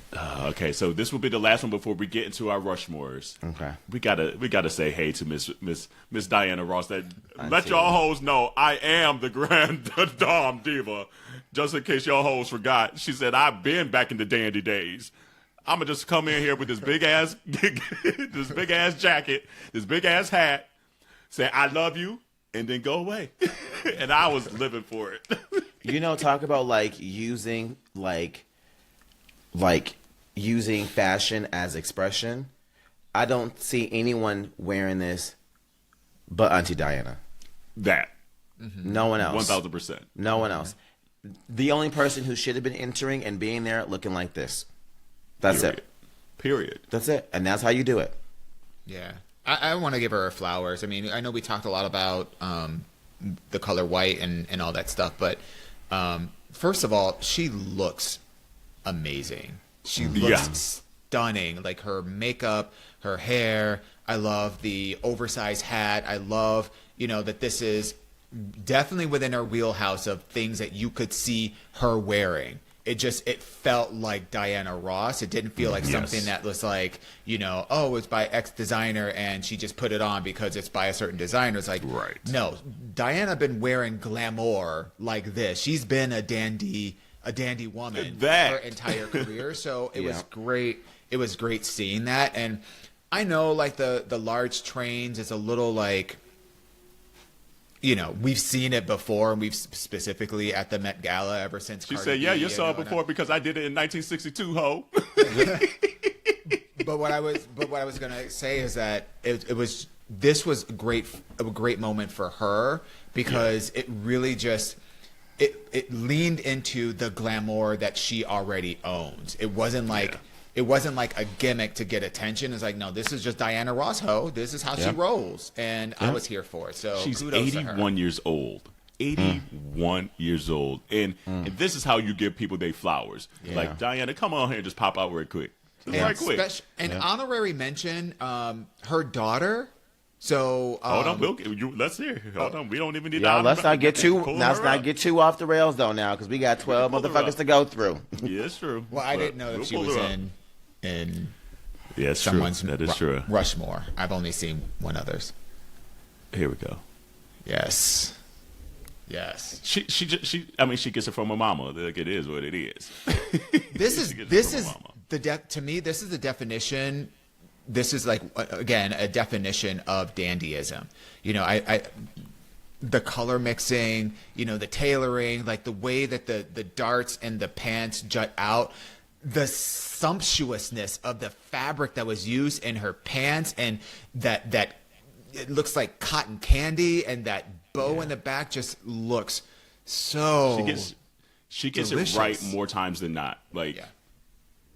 Okay, so this will be the last one before we get into our Rushmores. Okay, we gotta say hey to Miss Diana Ross. Let y'all hoes know I am the Grand Dame Diva. Just in case y'all hoes forgot, she said I've been back in the dandy days. I'm gonna just come in here with this big ass jacket, this big ass hat, say I love you, and then go away. And I was living for it. Talk about like using using fashion as expression. I don't see anyone wearing this but Auntie Diana. That. No one else. 1,000%. No one else. The only person who should have been entering and being there looking like this. That's it. Period. That's it. And that's how you do it. Yeah. I want to give her flowers. I mean, I know we talked a lot about the color white and all that stuff, but first of all, she looks amazing. She looks stunning. Like, her makeup, her hair. I love the oversized hat. I love, that this is definitely within her wheelhouse of things that you could see her wearing. It felt like Diana Ross. It didn't feel like something that was like, it's by X designer and she just put it on because it's by a certain designer. It's like, no, Diana been wearing glamour like this. She's been a dandy woman her entire career. So it was great. It was great seeing that. And I know like the large trains is a little like, we've seen it before, and we've specifically at the Met Gala ever since. She said, "Yeah, you saw it before because I did it in 1962, ho." But what I was gonna say is that this was a great moment for her because it really just it leaned into the glamour that she already owns. It wasn't like. It wasn't like a gimmick to get attention. It's like, no, this is just Diana Ross, ho. This is how she rolls. And I was here for it. So she's 81 years old. 81 years old. And this is how you give people their flowers. Yeah. Like, Diana, come on here and just pop out real quick. Right quick. Honorary mention, her daughter. So hold on, let's hear. Hold on, we don't even need. Let's not get too off the rails though now, because we got 12 motherfuckers to go through. Yeah, it's true. Well, I didn't know that she was in someone's true. That is true. Rushmore. I've only seen one others. Here we go. Yes. She gets it from her mama. Like, it is what it is. This is to me, this is the definition. This is like, again, a definition of dandyism. The color mixing, the tailoring, like the way that the darts and the pants jut out. the sumptuousness of the fabric that was used in her pants, and that it looks like cotton candy, and that bow in the back just looks so she gets delicious. it right more times than not.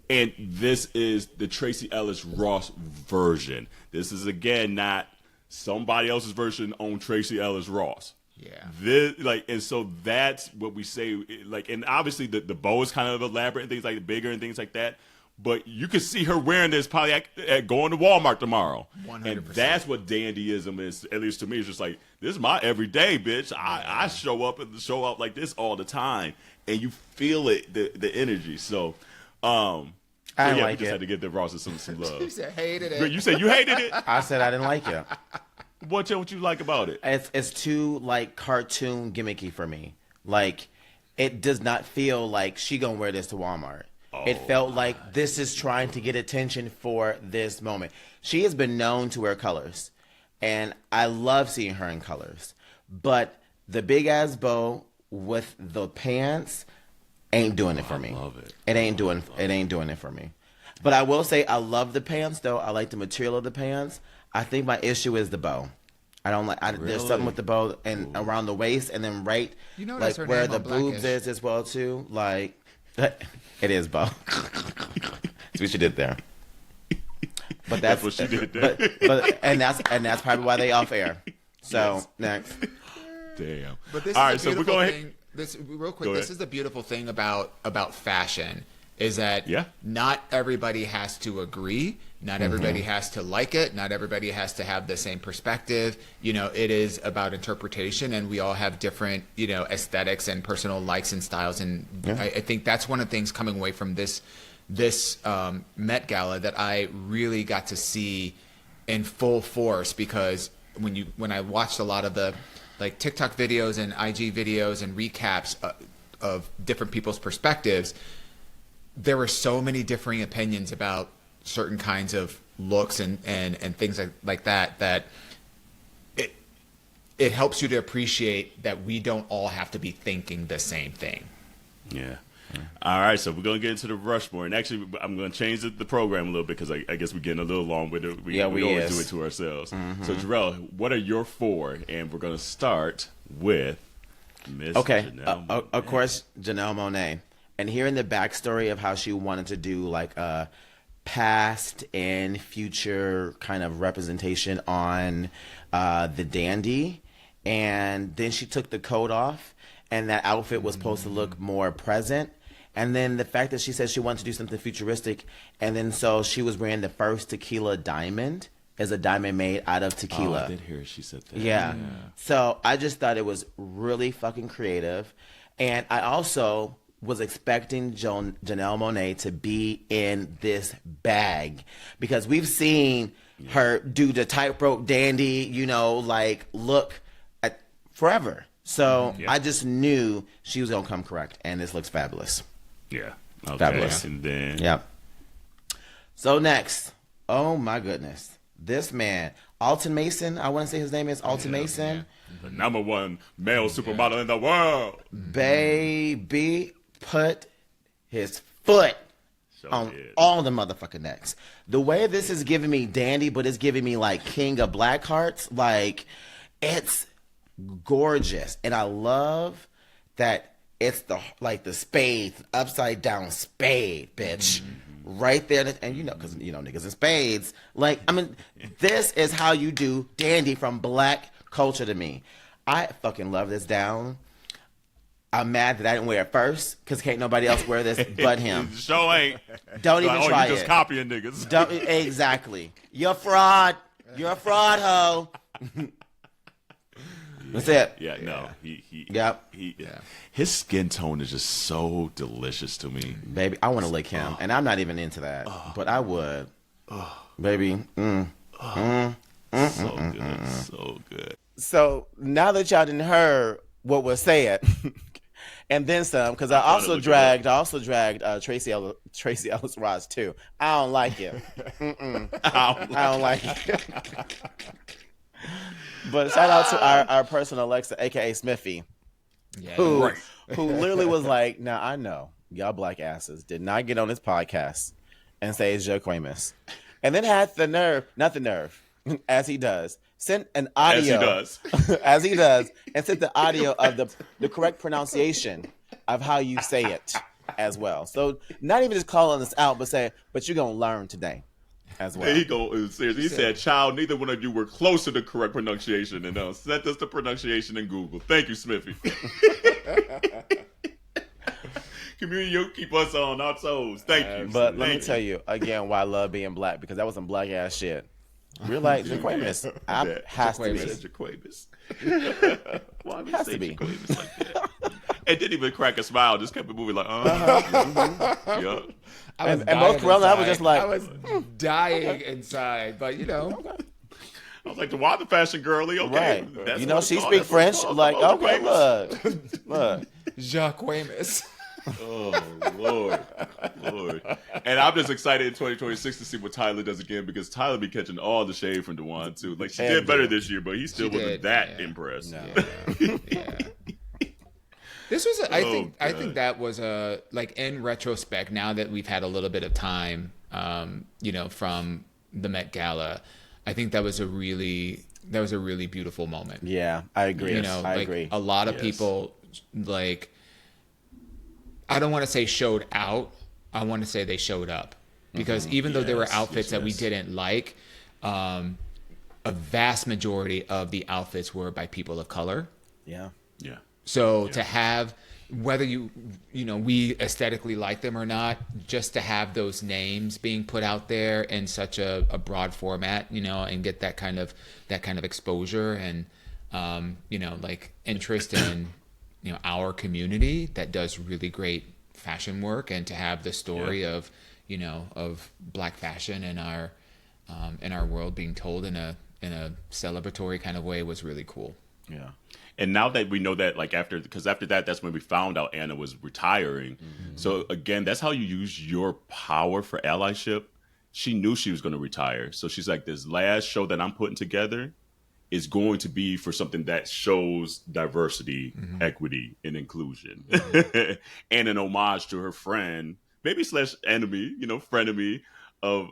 And this is the Tracee Ellis Ross version. This is again not somebody else's version on Tracee Ellis Ross. And so that's what we say. And obviously the bow is kind of elaborate and things like bigger and things like that. But you could see her wearing this probably at going to Walmart tomorrow. 100%. And that's what dandyism is, at least to me. It's just like, this is my everyday, bitch. I show up like this all the time. And you feel it, the energy. So, we just had to give the Rosses some love. You said hated it. You said you hated it? I said I didn't like it. What you like about it? It's too, like, cartoon gimmicky for me. Like, it does not feel like she gonna wear this to Walmart. It felt like this is trying to get attention for this moment. She has been known to wear colors, and I love seeing her in colors. But the big-ass bow with the pants ain't doing it for me. I love it. It ain't doing it for me. But I will say I love the pants, though. I like the material of the pants. I think my issue is the bow. I don't like. Really? There's something with the bow and around the waist, and then right, like where the boobs is as well too. Like. It is, Bo. That's what she did there. But that's what she did there. And that's probably why they off air. So next. Damn. But this All is right, so we're going. Real quick. This is the beautiful thing about fashion is that not everybody has to agree. Not everybody has to like it. Not everybody has to have the same perspective. It is about interpretation, and we all have different, aesthetics and personal likes and styles. And I think that's one of the things coming away from this Met Gala that I really got to see in full force, because when I watched a lot of the like TikTok videos and IG videos and recaps of different people's perspectives, there were so many differing opinions about certain kinds of looks and things like that it helps you to appreciate that we don't all have to be thinking the same thing. All right, so we're going to get into the Rushmore. And actually, I'm going to change the program a little bit because I guess we're getting a little long with it. We always do it to ourselves. So, Jerrell, what are your four? And we're going to start with Miss Janelle Monáe. Of course, Janelle Monáe. And hearing the backstory of how she wanted to do like a past and future kind of representation on the dandy, and then she took the coat off, and that outfit was supposed to look more present. And then the fact that she said she wanted to do something futuristic, and then so she was wearing the first tequila diamond as a diamond made out of tequila. I did hear she said that. Yeah. So I just thought it was really fucking creative. And I also was expecting Janelle Monáe to be in this bag, because we've seen her do the tightrope dandy, look at forever. So I just knew she was gonna come correct, and this looks fabulous. Yeah, okay. Fabulous. And then So next, oh my goodness, this man, Alton Mason. I want to say his name is Alton Mason, the number one male supermodel in the world. Baby, put his foot on all the motherfucking necks. The way this is giving me dandy, but it's giving me like King of Black Hearts. Like, it's gorgeous, and I love that it's the spade, upside down spade, bitch, right there. And because niggas in spades. Like, I mean, this is how you do dandy from Black culture to me. I fucking love this down. I'm mad that I didn't wear it first, because can't nobody else wear this but him. Show ain't. Don't even try it. You just copying niggas. Don't, exactly. You're a fraud. You're a fraud, hoe. That's it. Yeah, no. Yep. His skin tone is just so delicious to me. Baby, I want to lick him. And I'm not even into that. But I would. Baby. So good. So good. So now that y'all didn't heard what was said, and then some, because I also dragged Tracee Ellis Ross too. I don't like it. I don't like it. But shout out to our personal Alexa, aka Smiffy, who literally was like, "Now I know y'all black asses did not get on this podcast and say it's Jaquamus. And then had the nerve, not the nerve, as he does, sent an audio. As he does, and sent the audio of the correct pronunciation of how you say it as well. So not even just calling us out, but say, but you're going to learn today as well. He seriously. He said, child, neither one of you were close to the correct pronunciation. And sent us the pronunciation in Google. Thank you, Smiffy. Community, you keep us on our toes. Thank you. But let me tell you again why I love being black, because that was some black ass shit. Real like Jaquamus. Has to be. Jaquamus. Why has to be. Jaquamus like that? It didn't even crack a smile. Just kept it moving like, yeah. And both Corella and I was just like, I was dying inside, but I was like, why the fashion girly? Okay, right. That's she speak French. Like, okay, look. Jaquamus. Oh, Lord. And I'm just excited in 2026 to see what Tyler does again, because Tyler be catching all the shade from Dawon, too. Like, she did better this year, but he still wasn't that impressed. No. Yeah. This was, I think that was in retrospect, now that we've had a little bit of time, from the Met Gala, I think that was a really beautiful moment. Yeah, I agree. I agree. A lot of people, I don't want to say showed out. I want to say they showed up, because even though there were outfits that we didn't like, a vast majority of the outfits were by people of color. Yeah. Yeah. So to have, whether we aesthetically like them or not, just to have those names being put out there in such a broad format, and get that kind of exposure and, interest in, our community that does really great fashion work, and to have the story of black fashion in our world being told in a celebratory kind of way was really cool. Yeah. And now that we know that, after that, that's when we found out Anna was retiring. Mm-hmm. So again, that's how you use your power for allyship. She knew she was going to retire. So she's like, this last show that I'm putting together is going to be for something that shows diversity, equity, and inclusion. And an homage to her friend, maybe / enemy, frenemy of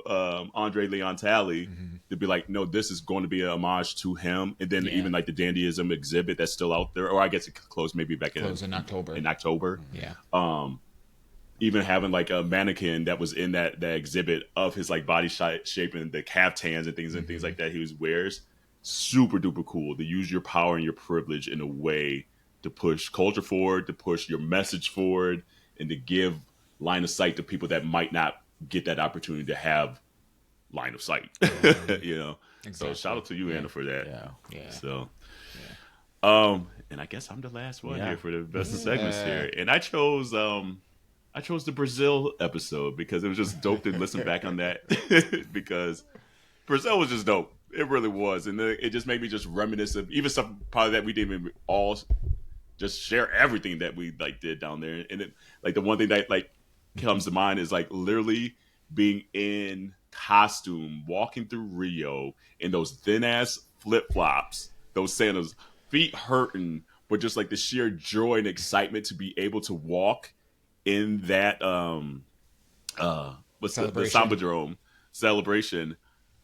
Andre Leon Talley, to be like, no, this is going to be a homage to him. And then even the dandyism exhibit that's still out there, or I guess it closed maybe back in October. Yeah. Even having a mannequin that was in that exhibit of his body shape and the caftans and things like that he wears. Super duper cool to use your power and your privilege in a way to push culture forward, to push your message forward, and to give line of sight to people that might not get that opportunity to have line of sight. Exactly. So shout out to you, Anna, for that. Yeah. So, and I guess I'm the last one here for the best of segments here, and I chose the Brazil episode because it was just dope to listen back on that because Brazil was just dope. It really was, and it just made me just reminisce of even stuff probably that we didn't even all just share everything that we did down there. And it, the one thing that comes to mind is literally being in costume, walking through Rio in those thin ass flip flops, those sandals, feet hurting, but just the sheer joy and excitement to be able to walk in that the Sambadrome celebration.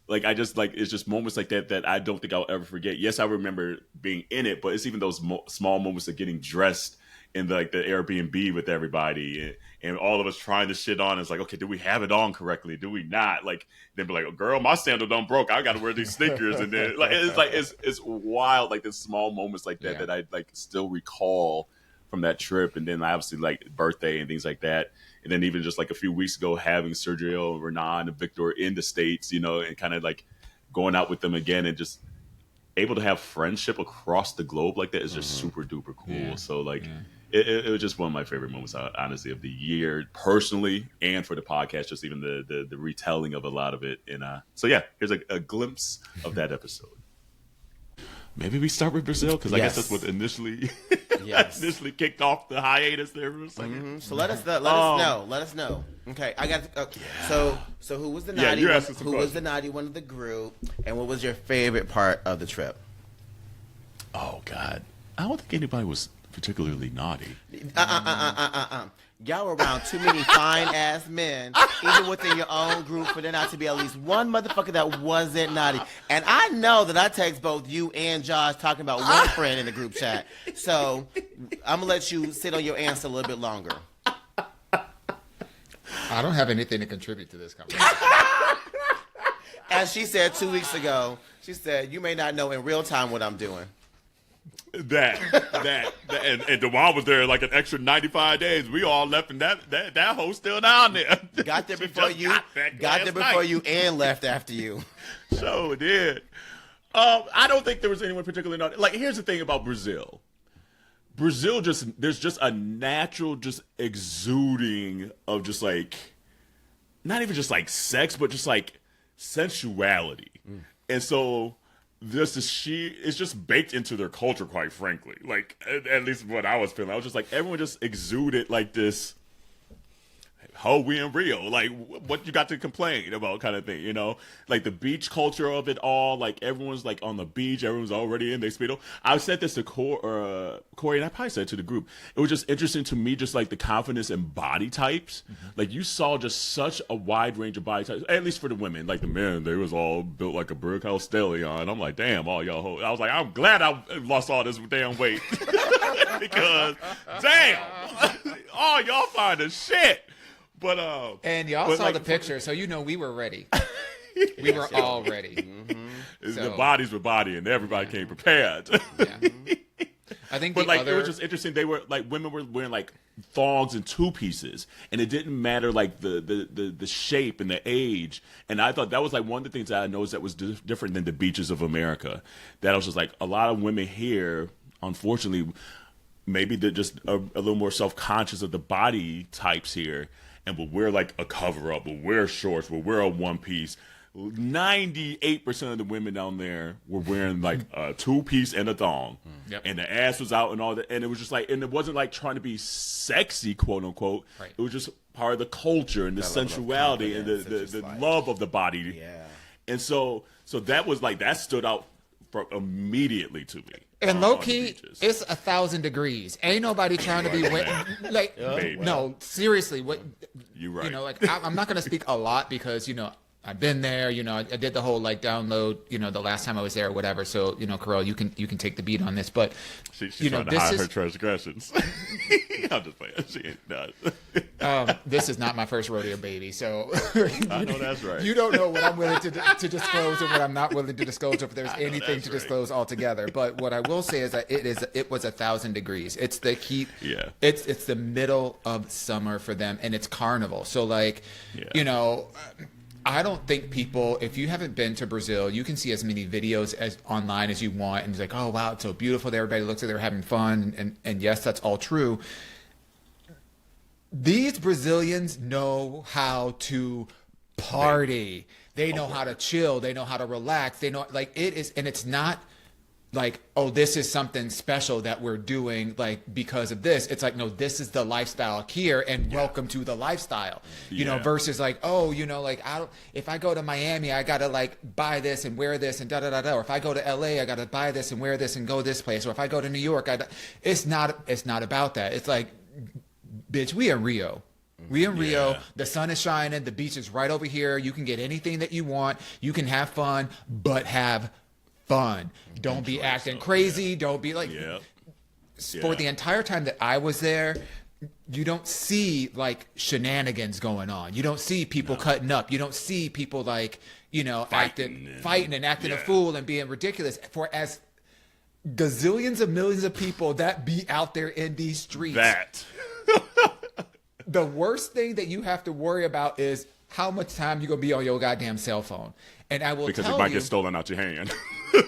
I just it's just moments like that I don't think I'll ever forget. Yes, I remember being in it, but it's even those small moments of getting dressed in the Airbnb with everybody and all of us trying to shit on. It's okay, do we have it on correctly? Do we not? They'd be oh, girl, my sandal done broke. I got to wear these sneakers. And then it's wild. The small moments that I still recall from that trip. And then obviously birthday and things like that. And then even just a few weeks ago, having Sergio, Renan, and Victor in the States, and kind of going out with them again and just able to have friendship across the globe like that is just super duper cool. Yeah. So it was just one of my favorite moments, honestly, of the year, personally, and for the podcast, just even the retelling of a lot of it. And so yeah, here's a glimpse of that episode. Maybe we start with Brazil because I guess that's what initially kicked off the hiatus there for a second. So let us know. Okay, I got. So who was the naughty one? Who was the naughty one of the group? And what was your favorite part of the trip? Oh God, I don't think anybody was particularly naughty. y'all were around too many fine-ass men, even within your own group, for there not to be at least one motherfucker that wasn't naughty. And I know that I text both you and Josh talking about one friend in the group chat. So I'm going to let you sit on your answer a little bit longer. I don't have anything to contribute to this conversation. As she said 2 weeks ago, she said, you may not know in real time what I'm doing. That and Dawon was there like an extra 95 days. We all left, and that hoe still down there. Got there before you. Got there before you, and left after you. So did. I don't think there was anyone particularly not. Like, here's the thing about Brazil. Brazil there's just a natural just exuding of just like, not even just like sex, but just like sensuality, and so. It's just baked into their culture, quite frankly. Like, at least what I was feeling. I was just like, everyone just exuded like this, we in Rio. Like, what you got to complain about kind of thing, you know? Like, the beach culture of it all. Like, everyone's, like, on the beach. Everyone's already in their Speedo. I said this to Corey, and I probably said it to the group. It was just interesting to me, just, like, the confidence in body types. Mm-hmm. Like, you saw just such a wide range of body types, at least for the women. Like, the men, they was all built like a brick house stallion. I'm like, damn, all y'all hoes. I was like, I'm glad I lost all this damn weight. Because, damn, all y'all find is shit. But and y'all saw the picture, so you know we were ready. We were all ready. Mm-hmm. The bodies were body, and everybody came prepared. Yeah. I think, but like it was just interesting. They were like women were wearing like thongs and two pieces, and it didn't matter like the shape and the age. And I thought that was like one of the things that I noticed that was different than the beaches of America. That I was just like a lot of women here, unfortunately, maybe they're just a little more self-conscious of the body types here. And we'll wear like a cover up, we'll wear shorts, we'll wear a one piece. 98% of the women down there were wearing like a two piece and a thong. Yep. And the ass was out and all that. And it was just like, and it wasn't like trying to be sexy, quote unquote. Right. It was just part of the culture and the sensuality and the love of the body. Yeah. And so that was like, that stood out immediately to me. And low key, it's 1,000 degrees. Ain't nobody trying to be like. No, seriously. What you right? You know, like I'm not gonna speak a lot because I've been there. I did the whole like download. The last time I was there or whatever. So Carell, you can take the beat on this. But she's trying to hide her transgressions. I'm just playing. She ain't not. This is not my first rodeo, baby. So I know that's right. You don't know what I'm willing to disclose and what I'm not willing to disclose, or if there's anything to disclose altogether. But what I will say is that it was 1,000 degrees. It's the heat. Yeah. It's the middle of summer for them, and it's carnival. So like, I don't think people, if you haven't been to Brazil, you can see as many videos as online as you want, and it's like, oh wow, it's so beautiful there. Everybody looks like they're having fun, and yes, that's all true. These Brazilians know how to party. They know how to chill. They know how to relax. They know, like, it is, and it's not like, oh, this is something special that we're doing, like, because of this. It's like, no, this is the lifestyle here, and welcome to the lifestyle. Versus like, oh, like, if I go to Miami, I gotta like buy this and wear this and da da da da. Or if I go to LA, I gotta buy this and wear this and go this place. Or if I go to New York, it's not about that. It's like, bitch, we in Rio. We in Rio. The sun is shining. The beach is right over here. You can get anything that you want. You can have fun, but have fun. Don't be acting crazy. Don't be like. For the entire time that I was there, you don't see like shenanigans going on. You don't see people cutting up. You don't see people like fighting and acting a fool and being ridiculous. For as gazillions of millions of people that be out there in these streets. The worst thing that you have to worry about is how much time you're going to be on your goddamn cell phone. And I will because tell it might get stolen out your hand.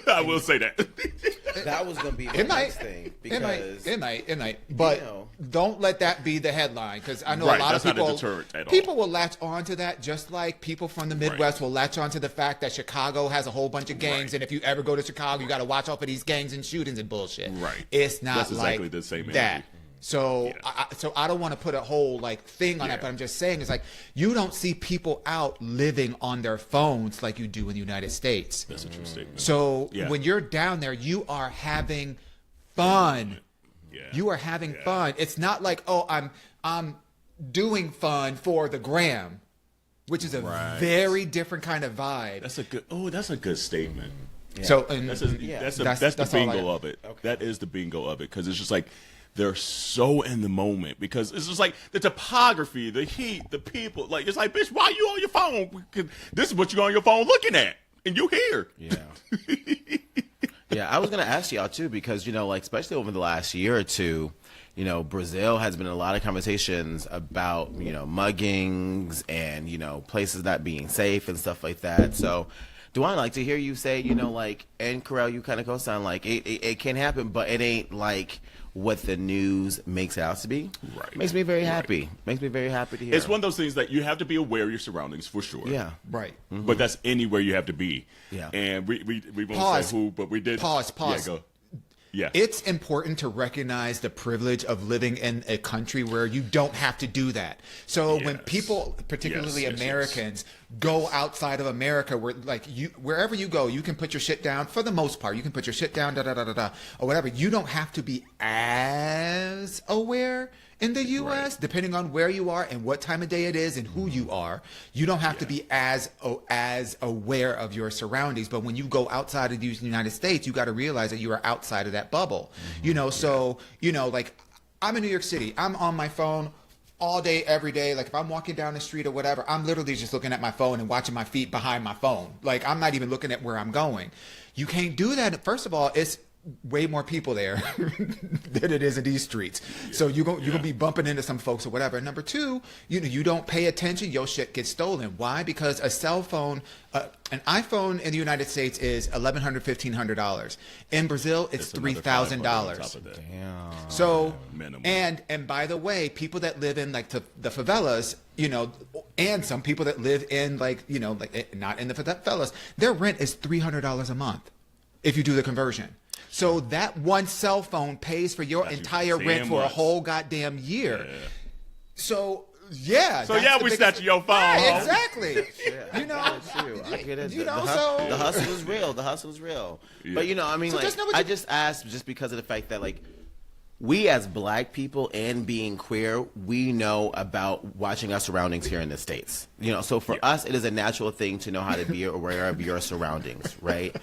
I will say that. That was going to be the next thing. Because, it might. But don't let that be the headline. Because I know a lot of people. Not a deterrent at all. Will latch on to that, just like people from the Midwest will latch on to the fact that Chicago has a whole bunch of gangs. And if you ever go to Chicago, you got to watch out for these gangs and shootings and bullshit. Right. It's not That's exactly the same that. Energy. So, I don't want to put a whole like thing on it, but I'm just saying it's like you don't see people out living on their phones like you do in the United States. That's a true statement. So when you're down there, you are having fun. Yeah. You are having fun. It's not like, oh, I'm doing fun for the gram, which is a very different kind of vibe. That's a good statement. Yeah. So that's the bingo of it. Okay. That is the bingo of it, because it's just like they're so in the moment, because it's just like the topography, the heat, the people. Like, it's like, bitch, why are you on your phone? This is what you're on your phone looking at, and you here. Yeah. Yeah, I was gonna ask y'all too, because like especially over the last year or two, Brazil has been in a lot of conversations about muggings and places not being safe and stuff like that. So. Do I like to hear you say, like, and Kerel, you kind of co-sign, like, it can happen, but it ain't like what the news makes it out to be. Right. Makes me very happy. Makes me very happy to hear. It's one of those things that you have to be aware of your surroundings, for sure. Yeah. Right. Mm-hmm. But that's anywhere you have to be. Yeah. And we won't say who, but we did. Pause. Yeah, go. Yeah. It's important to recognize the privilege of living in a country where you don't have to do that. So when people, particularly Americans, go outside of America, where wherever you go, you can put your shit down. For the most part, you can put your shit down, or whatever. You don't have to be as aware in the U.S., depending on where you are and what time of day it is and who you are. You don't have to be as aware of your surroundings. But when you go outside of the United States, you got to realize that you are outside of that bubble. So, like, I'm in New York City. I'm on my phone all day, every day. Like, if I'm walking down the street or whatever, I'm literally just looking at my phone and watching my feet behind my phone. Like, I'm not even looking at where I'm going. You can't do that. First of all, it's way more people there than it is in these streets. So you're gonna be bumping into some folks or whatever. And number two, you don't pay attention, your shit gets stolen. Why? Because a cell phone, an iPhone in the United States is $1,100, $1,500. In Brazil, it's $3,000. Damn. So, and by the way, people that live in like the favelas, and some people that live in like not in the favelas, their rent is $300 a month if you do the conversion. So that one cell phone pays for your entire rent for a whole goddamn year. Yeah. So we snatching your phone. Yeah, exactly. I get it. The hustle is real. The hustle is real. Yeah. But I just asked just because of the fact that we as Black people and being queer, we know about watching our surroundings here in the States. So for us, it is a natural thing to know how to be aware of your surroundings, right?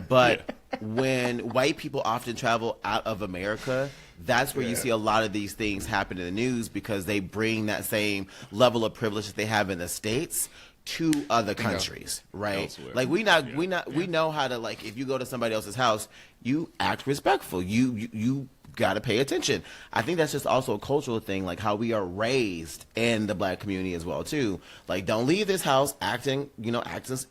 But when white people often travel out of America, that's where you see a lot of these things happen in the news, because they bring that same level of privilege that they have in the States to other countries, right? Elsewhere. Like we know how to, like, if you go to somebody else's house, you act respectful. You got to pay attention. I think that's just also a cultural thing, like how we are raised in the Black community as well too. Like, don't leave this house acting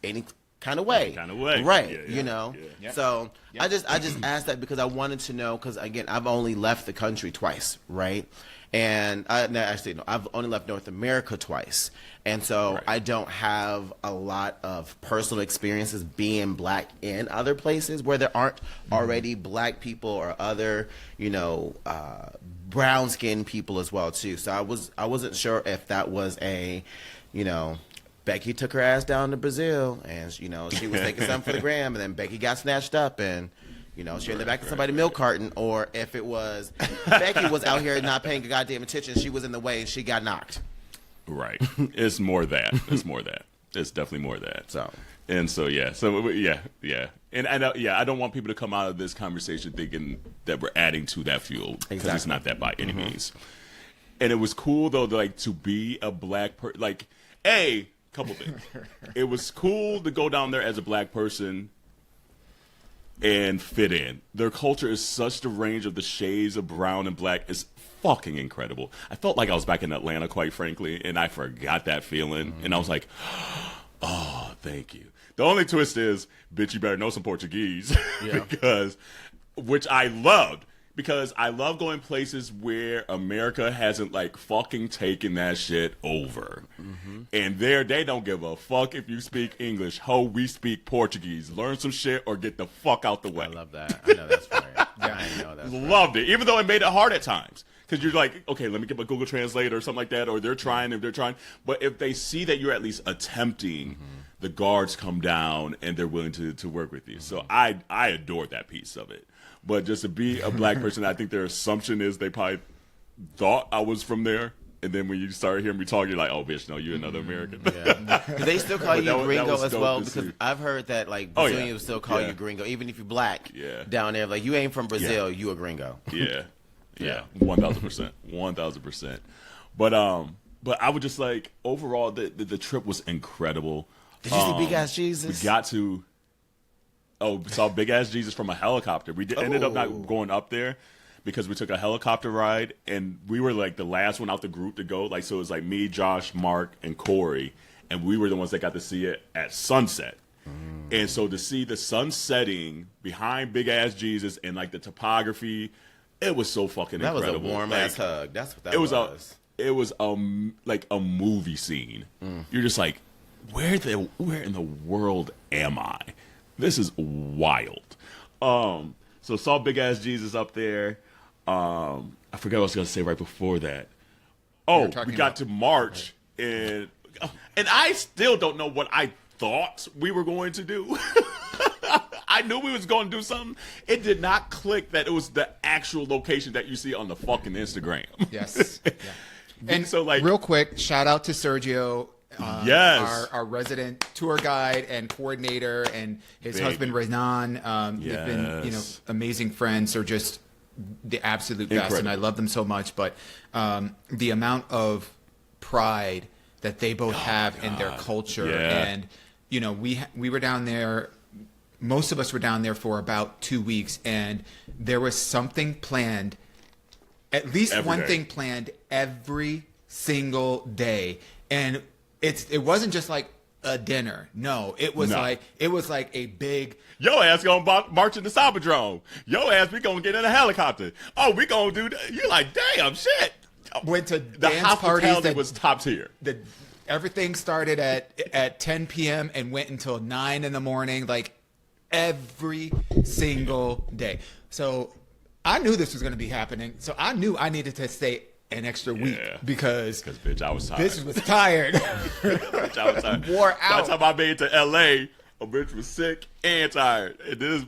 any kind of way. Right. Yeah. So I just asked that because I wanted to know, because again, I've only left the country twice, right? And I've only left North America twice. And so I don't have a lot of personal experiences being Black in other places where there aren't already Black people or other, brown skinned people as well too. So I wasn't sure if that was a, Becky took her ass down to Brazil and, she was taking something for the gram, and then Becky got snatched up and, she ended back in somebody's milk carton, or if it was Becky was out here not paying a goddamn attention, she was in the way and she got knocked. Right. It's more that. It's definitely more that. And I don't want people to come out of this conversation thinking that we're adding to that fuel, because it's not that by any means. And it was cool though, to be a Black person. Couple things. It was cool to go down there as a Black person and fit in. Their culture is such the range of the shades of brown and Black is fucking incredible. I felt like I was back in Atlanta, quite frankly, and I forgot that feeling. And I was like, oh, thank you. The only twist is, bitch, you better know some Portuguese. Which I loved. Because I love going places where America hasn't fucking taken that shit over. And there, they don't give a fuck if you speak English. Ho, we speak Portuguese. Learn some shit or get the fuck out the way. I love that. I know that's right. I know that's right. Loved it. Even though it made it hard at times. Because you're like, okay, let me get my Google Translate or something like that. Or they're trying. But if they see that you're at least attempting, the guards come down and they're willing to work with you. So I adored that piece of it. But just to be a Black person, I think their assumption is they probably thought I was from there. And then when you start hearing me talk, you're like, "Oh, bitch, no, you're another American." Yeah. Do they still call you gringo as well? Because see. I've heard that like Brazilians will still call you gringo, even if you're black. Yeah. Down there, like you ain't from Brazil, you a gringo. Yeah, 1,000%, 1,000%. But I would just like overall the trip was incredible. Did you see Big Ass Jesus? We got to. Oh, we saw Big Ass Jesus from a helicopter. We ended up not going up there because we took a helicopter ride, and we were like the last one out the group to go. Like, so it was like me, Josh, Mark, and Corey, and we were the ones that got to see it at sunset. And so to see the sun setting behind Big Ass Jesus and like the topography, it was so fucking incredible. That was a warm ass hug. That's what that was. It was like a movie scene. You're just like, where in the world am I? This is wild. So saw Big Ass Jesus up there. I forgot what I was gonna say right before that. Oh, we got to March, and I still don't know what I thought we were going to do. I knew we was going to do something. It did not click that it was the actual location that you see on the fucking Instagram. Yes. Yeah. And so, like, real quick, shout out to Sergio. Yes, our resident tour guide and coordinator, and his husband Renan. They've been amazing friends. They're just the absolute best, and I love them so much. But the amount of pride that they both have in their culture, and we were down there. Most of us were down there for about 2 weeks, and there was something planned. At least one thing planned every single day, and it wasn't just like a dinner. No, it was like a big. Yo ass gonna march in the Cyberdrome. Yo ass, we gonna get in a helicopter. Oh, we gonna do that. You're like, damn shit. Went to the dance parties that was top tier. Everything started at 10 p.m. and went until 9 in the morning, like every single day. So I knew this was going to be happening. So I knew I needed to stay an extra week because bitch, I was tired. Bitch was tired. Bitch, I was tired. Wore out. By the time I made it to L.A., a bitch was sick and tired.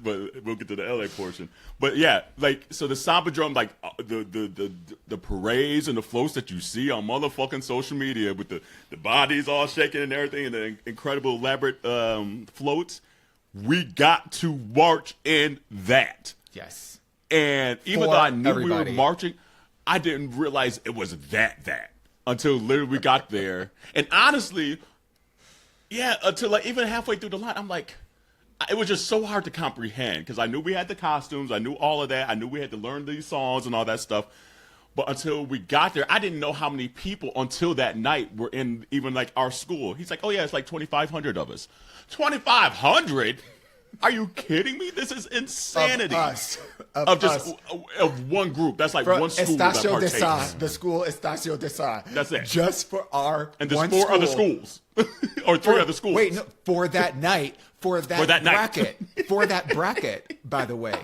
But we'll get to the L.A. portion. But yeah, like, so the Cyberdrome, like the parades and the floats that you see on motherfucking social media with the bodies all shaking and everything, and the incredible elaborate floats, we got to march in that. Yes. And even though I knew we were marching, I didn't realize it was that until literally we got there. And honestly, until like even halfway through the line, I'm like, it was just so hard to comprehend because I knew we had the costumes, I knew all of that, I knew we had to learn these songs and all that stuff. But until we got there, I didn't know how many people until that night were in even like our school. He's like, oh yeah, it's like 2,500 of us. 2,500? Are you kidding me? This is insanity. Of one group. That's like one school. Estacio de Sa, the school Estacio de Sa. That's it. Just for our and there's four other schools. Or three other schools. Wait, no, for that night. For that bracket. For that bracket, by the way.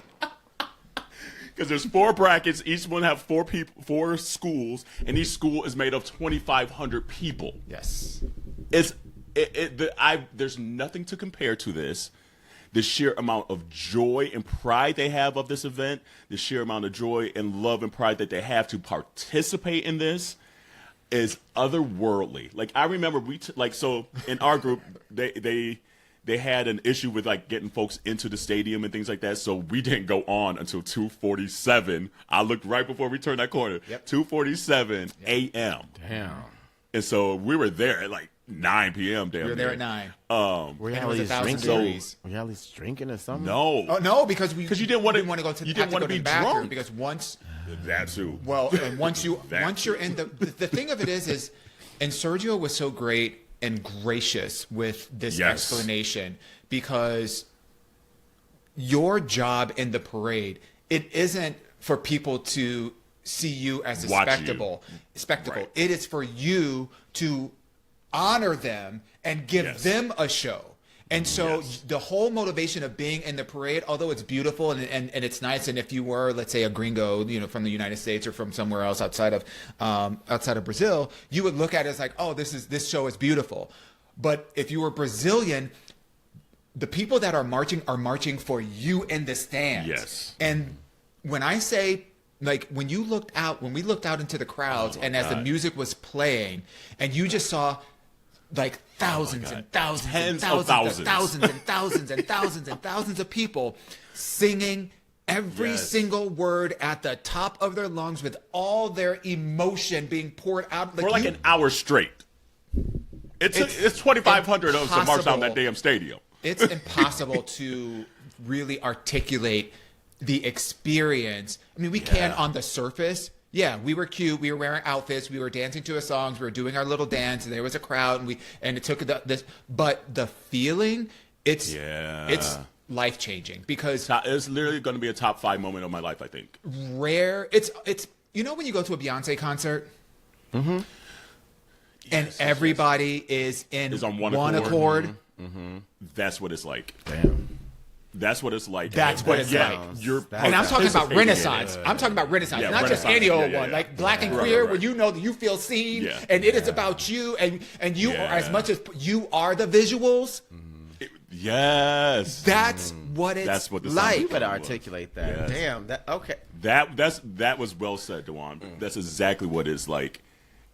Because there's 4 brackets. Each one have 4 schools, and each school is made of 2,500 people. Yes. There's nothing to compare to this. The sheer amount of joy and pride they have of this event, the sheer amount of joy and love and pride that they have to participate in this is otherworldly. Like, I remember so in our group, they had an issue with like getting folks into the stadium and things like that. So we didn't go on until 2:47. I looked right before we turned that corner. 2:47 a.m. Damn. And so we were there at like 9 p.m. We were there at 9. Were you at least drinking or something? No. Oh, no, because you didn't want to go to you didn't want to be drunk. Because once that too. Well, and once you're in the thing of it is, and Sergio was so great and gracious with this explanation, because your job in the parade, it isn't for people to see you as a spectacle. Right. It is for you to honor them and give them a show. And so the whole motivation of being in the parade, although it's beautiful and it's nice, and if you were, let's say, a gringo, from the United States or from somewhere else outside of Brazil, you would look at it as like, oh, this show is beautiful. But if you were Brazilian, the people that are marching for you in the stands. Yes. And when I say like when we looked out into the crowds, and as the music was playing, and you just saw like thousands and thousands and thousands and thousands and thousands and thousands and thousands of people singing every single word at the top of their lungs with all their emotion being poured out. For like an hour straight. It's 2,500 of them to march down that damn stadium. It's impossible to really articulate the experience. I mean, we can on the surface. Yeah, we were cute. We were wearing outfits. We were dancing to a song. We were doing our little dance, and there was a crowd, and it took this. But the feeling, it's life changing because it's literally going to be a top 5 moment of my life. I think rare. It's when you go to a Beyonce concert, and everybody is on one accord. Mm-hmm. That's what it's like. Damn. That's what it's like. That's what it's like. And I'm talking about Renaissance. I'm talking about Renaissance, not just any old one. Like Black and Queer, where you know that you feel seen, and it is about you, and you are as much as you are the visuals. Yes, that's what it's like. You better articulate that. Yes. Damn. Okay. That was well said, Dawon. That's exactly what it's like.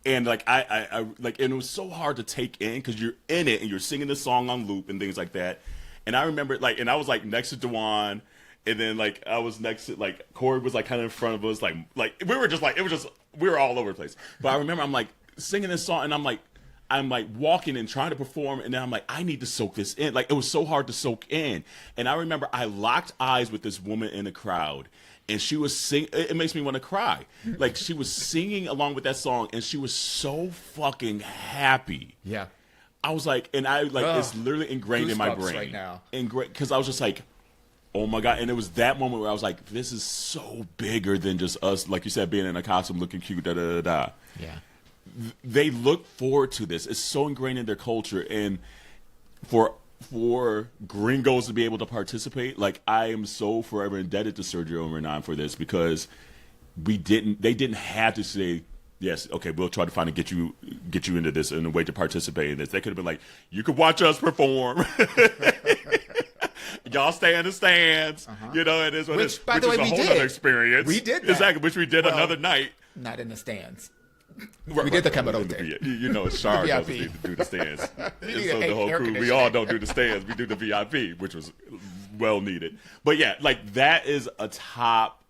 And like I like, and it was so hard to take in because you're in it and you're singing the song on loop and things like that. And I remember and I was like next to Dawon, and then like I was next to Corey was like kind of in front of us, like we were just we were all over the place. But I remember I'm like singing this song, and I'm like walking and trying to perform, and then I'm like, I need to soak this in. Like it was so hard to soak in. And I remember I locked eyes with this woman in the crowd. And she was singing. It makes me want to cry. Like she was singing along with that song, and she was so fucking happy. Yeah, I was like, and I like it's literally ingrained in my brain right now. Because I was just like, oh my god! And it was that moment where I was like, this is so bigger than just us. Like you said, being in a costume, looking cute, da da da da. Yeah, they look forward to this. It's so ingrained in their culture, and for gringos to be able to participate, like I am so forever indebted to Sergio and Renan for this, because they didn't have to say yes, okay, we'll try to find and get you into this in a way to participate in this. They could have been like, you could watch us perform. Y'all stay in the stands. You know, it is what which, by the way, is a whole other experience. We did that. Exactly, which we did another night. Not in the stands. We did the camarote. You know, Shar doesn't need to do the stands. So the whole crew, we all don't do the stands. We do the VIP, which was well needed. But yeah, like that is a top,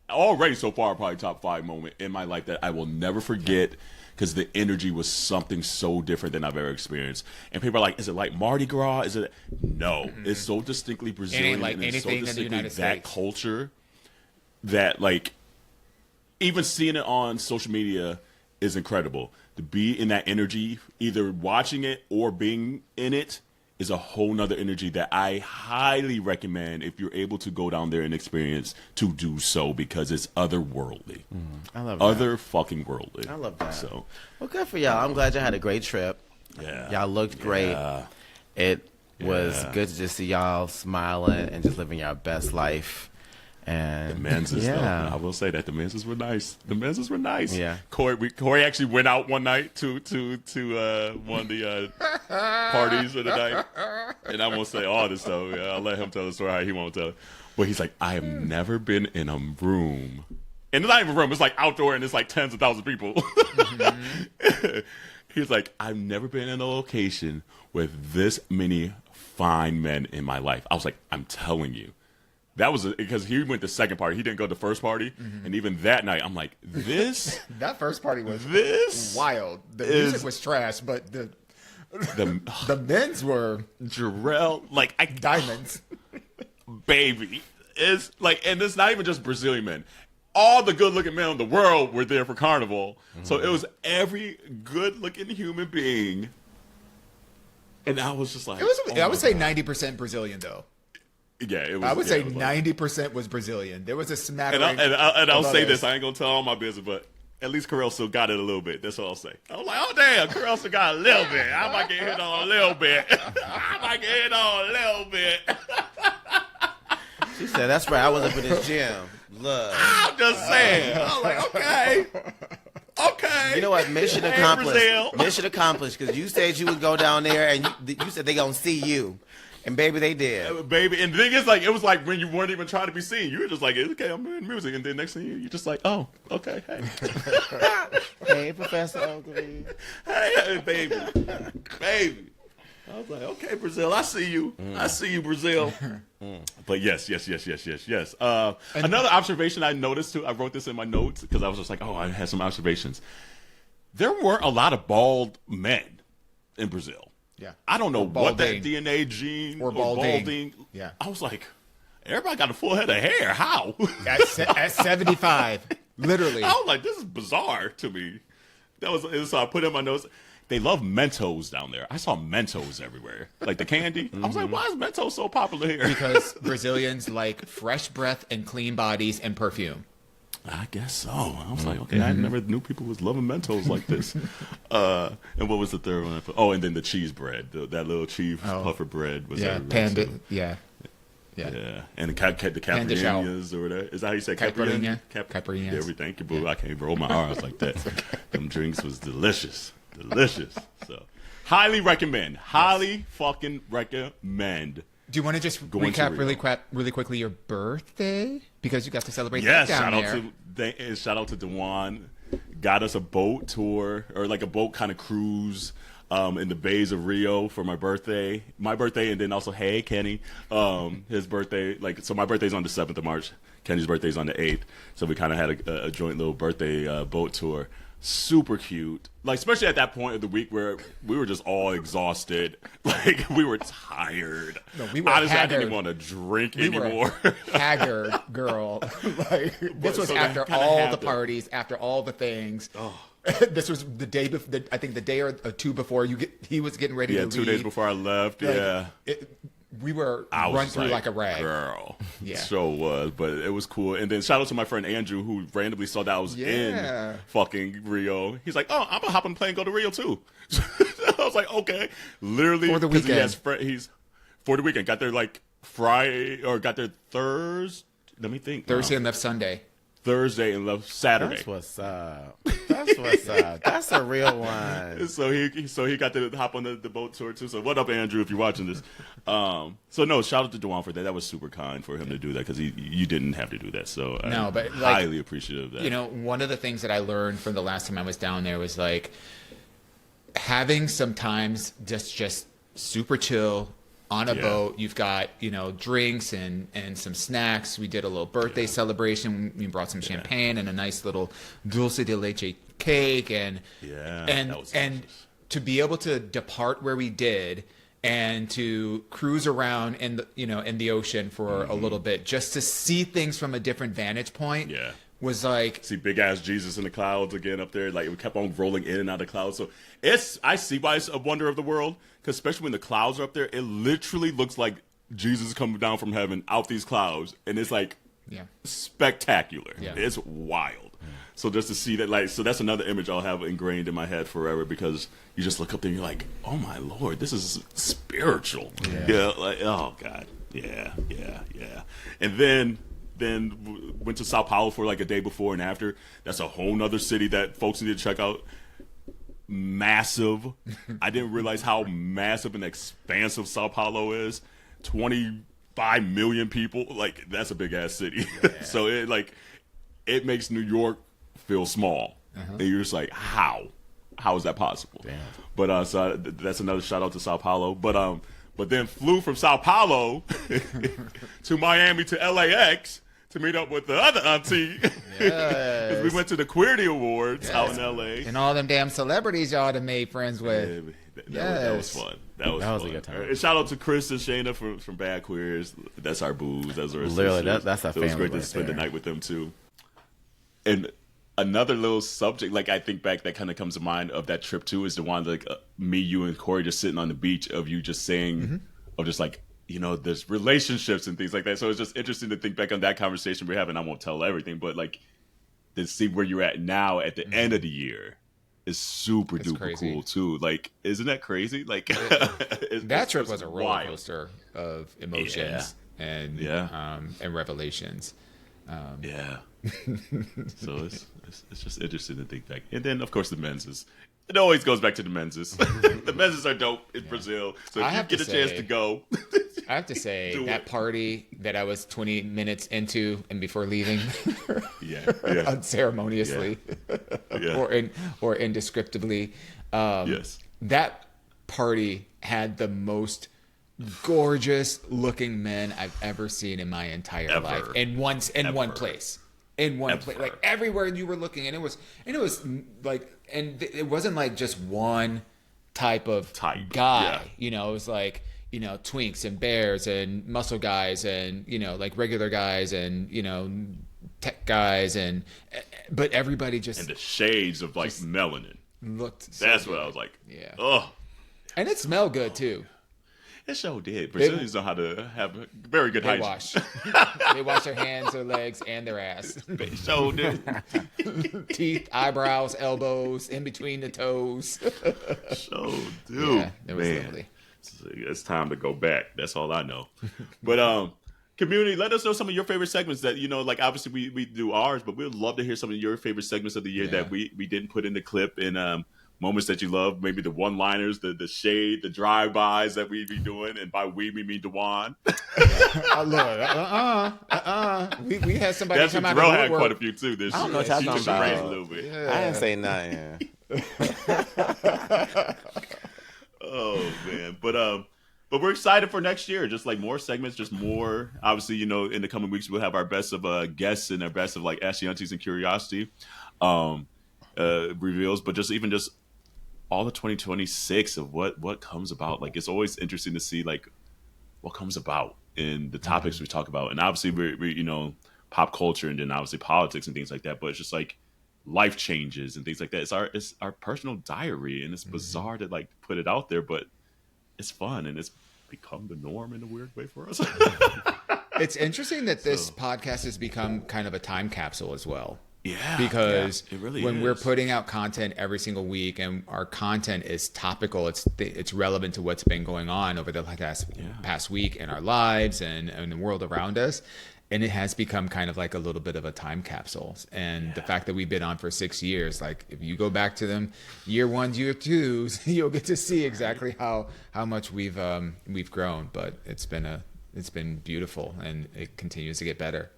already so far, probably top 5 moment in my life that I will never forget, because the energy was something so different than I've ever experienced. And people are like, is it like Mardi Gras? Is it? No. It's so distinctly Brazilian. Like and it's so anything in the distinctly United that States. culture that like, even seeing it on social media is incredible. To be in that energy, either watching it or being in it, is a whole nother energy that I highly recommend, if you're able to go down there and experience, to do so, because it's otherworldly. I love that. Other fucking worldly. I love that. So, well, good for y'all. I'm glad y'all had a great trip. Yeah. Y'all looked great. It was good to just see y'all smiling and just living your best life. And the menses, though, I will say that the menses were nice. The menses were nice. Yeah. Corey actually went out one night to one of the parties of the night, and I won't say all this stuff. I'll let him tell the story how he won't tell it. But he's like, I have never been in a room, and it's not even a room. It's like outdoor, and it's like tens of thousands of people. He's like, I've never been in a location with this many fine men in my life. I was like, I'm telling you. That was because he went to the second party. He didn't go to the first party. And even that night, I'm like, this? That first party was wild. The music was trash, but the men's were Jerrell, like diamonds. Baby. It's like, and it's not even just Brazilian men. All the good-looking men in the world were there for Carnival. So it was every good-looking human being. And I was just like, I would say 90% Brazilian, though. Yeah, it was. I would say 90% was Brilliant. There was a smattering. And I'll say this. I ain't gonna tell all my business, but at least Kerel still got it a little bit. That's all I'll say. I was like, oh damn, Kerel still got a little bit. I might get hit on a little bit. She said, "That's right. I was up in this gym. Look, I'm just saying. I was like, okay. You know what? Mission accomplished. Mission accomplished. Because you said you would go down there, and you said they gonna see you. And baby, they did. Baby, and the thing is, like, it was like when you weren't even trying to be seen. You were just like, okay, I'm in music. And then next thing you're just like, oh, okay, hey. Hey, Professor Oakley. Hey, baby. Baby. I was like, okay, Brazil, I see you. I see you, Brazil. But yes. Another observation I noticed, too, I wrote this in my notes because I was just like, oh, I had some observations. There weren't a lot of bald men in Brazil. Yeah. I don't know what that DNA gene or balding. Yeah. I was like, everybody got a full head of hair. How? At 75. Literally. I was like, this is bizarre to me. So I put in my notes. They love Mentos down there. I saw Mentos everywhere. Like the candy. I was like, why is Mentos so popular here? Because Brazilians like fresh breath and clean bodies and perfume. I guess so. I was like, okay, I never knew people was loving Mentos like this. And what was the third one I put? Oh, and then the cheese bread. That little cheese puffer bread was panda. Too. Yeah. And the caipirinhas or whatever. Is that how you say caipirinha? Caipirinhas. Yeah, thank you, boo. I can't roll my R's like that. Them drinks was delicious. So, highly recommend. Highly fucking recommend. Do you want to just recap really quickly your birthday? Because you got to celebrate that down there. Shout out to Dawon. Got us a boat tour or like a boat kind of cruise in the bays of Rio for my birthday. And then also, hey, Kenny, his birthday. So my birthday's on the 7th of March. Kenny's birthday's on the 8th. So we kind of had a joint little birthday boat tour. Super cute. Like, especially at that point of the week where we were just all exhausted. Like, we were tired. No, we were honestly, haggard. I didn't even want to drink anymore. Haggard, girl. Like, this was after all the parties, after all the things. Oh. This was the day before, I think the day or two before he was getting ready to leave. 2 days before I left. Like, we were run through like a rag. Girl. Yeah. So was. But it was cool. And then shout out to my friend Andrew, who randomly saw that I was in fucking Rio. He's like, oh, I'm going to hop on the plane and go to Rio too. I was like, okay. Literally. For the weekend. He's for the weekend. Got there like Friday or got there Thursday. Let me think. Thursday and left Sunday. Thursday and left Saturday. That's what's up. That's a real one. So he got to hop on the boat tour too. So what up, Andrew, if you're watching this? So no, shout out to Dawon for that. That was super kind for him to do that because you didn't have to do that. So I'm highly appreciative of that. You know, one of the things that I learned from the last time I was down there was like having sometimes just super chill. On a boat, you've got, drinks and some snacks. We did a little birthday celebration. We brought some champagne and a nice little dulce de leche cake. And to be able to depart where we did and to cruise around in the ocean for a little bit, just to see things from a different vantage point. Yeah. Was like see big ass Jesus in the clouds again up there. Like it kept on rolling in and out of the clouds. So I see why it's a wonder of the world. Because especially when the clouds are up there, it literally looks like Jesus is coming down from heaven out these clouds, and it's like spectacular. Yeah. It's wild. So just to see that, so that's another image I'll have ingrained in my head forever because you just look up there and you're like, oh my Lord, this is spiritual. Yeah. Oh God. Yeah. And then went to Sao Paulo for like a day before and after. That's a whole nother city that folks need to check out. Massive. I didn't realize how massive and expansive Sao Paulo is. 25 million people. Like, that's a big ass city. Yeah. So it makes New York feel small. And you're just like, how is that possible? Damn. But so that's another shout out to Sao Paulo. But then flew from Sao Paulo to Miami to LAX to meet up with the other auntie. Yes. We went to the Queerty Awards out in L.A. And all them damn celebrities y'all have made friends with. That was fun. That was fun. A good time. And shout out to Chris and Shayna from Bad Queers. That's our booze. That's our literally, that's our family. It was great to spend the night with them, too. And another little subject, I think back that kind of comes to mind of that trip, too, is the one, me, you, and Corey just sitting on the beach of you just saying, of just there's relationships and things like that. So it's just interesting to think back on that conversation we're having. I won't tell everything, but to see where you're at now at the end of the year is super duper cool too. Isn't that crazy? That trip was a roller coaster of emotions and revelations. So it's just interesting to think back. And then of course the menses. It always goes back to the menses. The menses are dope in Brazil. So if you get a chance to go, I have to say Do that it. party that I was 20 minutes into and before leaving, Yeah. unceremoniously, Yeah. or indescriptively, Yes. that party had the most gorgeous looking men I've ever seen in my entire life in one place. In one place, like everywhere you were looking, and it was like, and it wasn't like just one type guy. Yeah. It was like, twinks and bears and muscle guys and, like regular guys and, tech guys but everybody just And the shades of like melanin. looked. That's so what good. I was like. Yeah. Oh, And it smelled good too. it sure did. Brazilians know how to have very good They hygiene. they wash their hands, their legs, and their ass. They sure did. Teeth, eyebrows, elbows, in between the toes. So do. Yeah, it was Man. lovely. It's time to go back. That's all I know. But community, let us know some of your favorite segments that, like obviously we do ours, but we'd love to hear some of your favorite segments of the year that we didn't put in the clip, and moments that you love, maybe the one-liners, the shade, the drive-bys that we be doing, and by we mean Dawon. We had somebody That's come what out Jerrell of the had woodwork. quite a few too this I don't year. know what y'all She talking took the reins about. a little bit. I didn't say nothing. Oh man, but we're excited for next year. Just like more segments, just more. Obviously, in the coming weeks we'll have our best of guests and our best of like Ashy Aunties and Curiosity reveals. But just all of 2026 of what comes about. Like it's always interesting to see like what comes about in the topics we talk about. And obviously we're pop culture and then obviously politics and things like that. But it's just like life changes and things like that. It's our personal diary, and it's bizarre to like put it out there, but it's fun and it's become the norm in a weird way for us. It's interesting that this podcast has become kind of a time capsule as well. Yeah, because it really when is. we're putting out content every single week and our content is topical, it's relevant to what's been going on over the past week in our lives and in the world around us. And it has become kind of like a little bit of a time capsule. And the fact that we've been on for 6 years, like if you go back to them year 1, year 2, you'll get to see exactly how much we've grown. But it's been beautiful, and it continues to get better.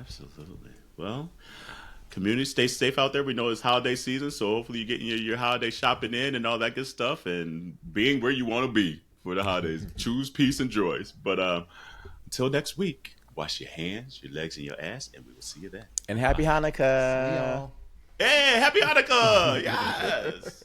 Absolutely. Well, community, stay safe out there. We know it's holiday season, so hopefully you're getting your holiday shopping in and all that good stuff, and being where you want to be for the holidays. Choose peace and joys. But until next week, wash your hands, your legs, and your ass, and we will see you then. And happy Hanukkah. See y'all. Hey, happy Hanukkah! Yes.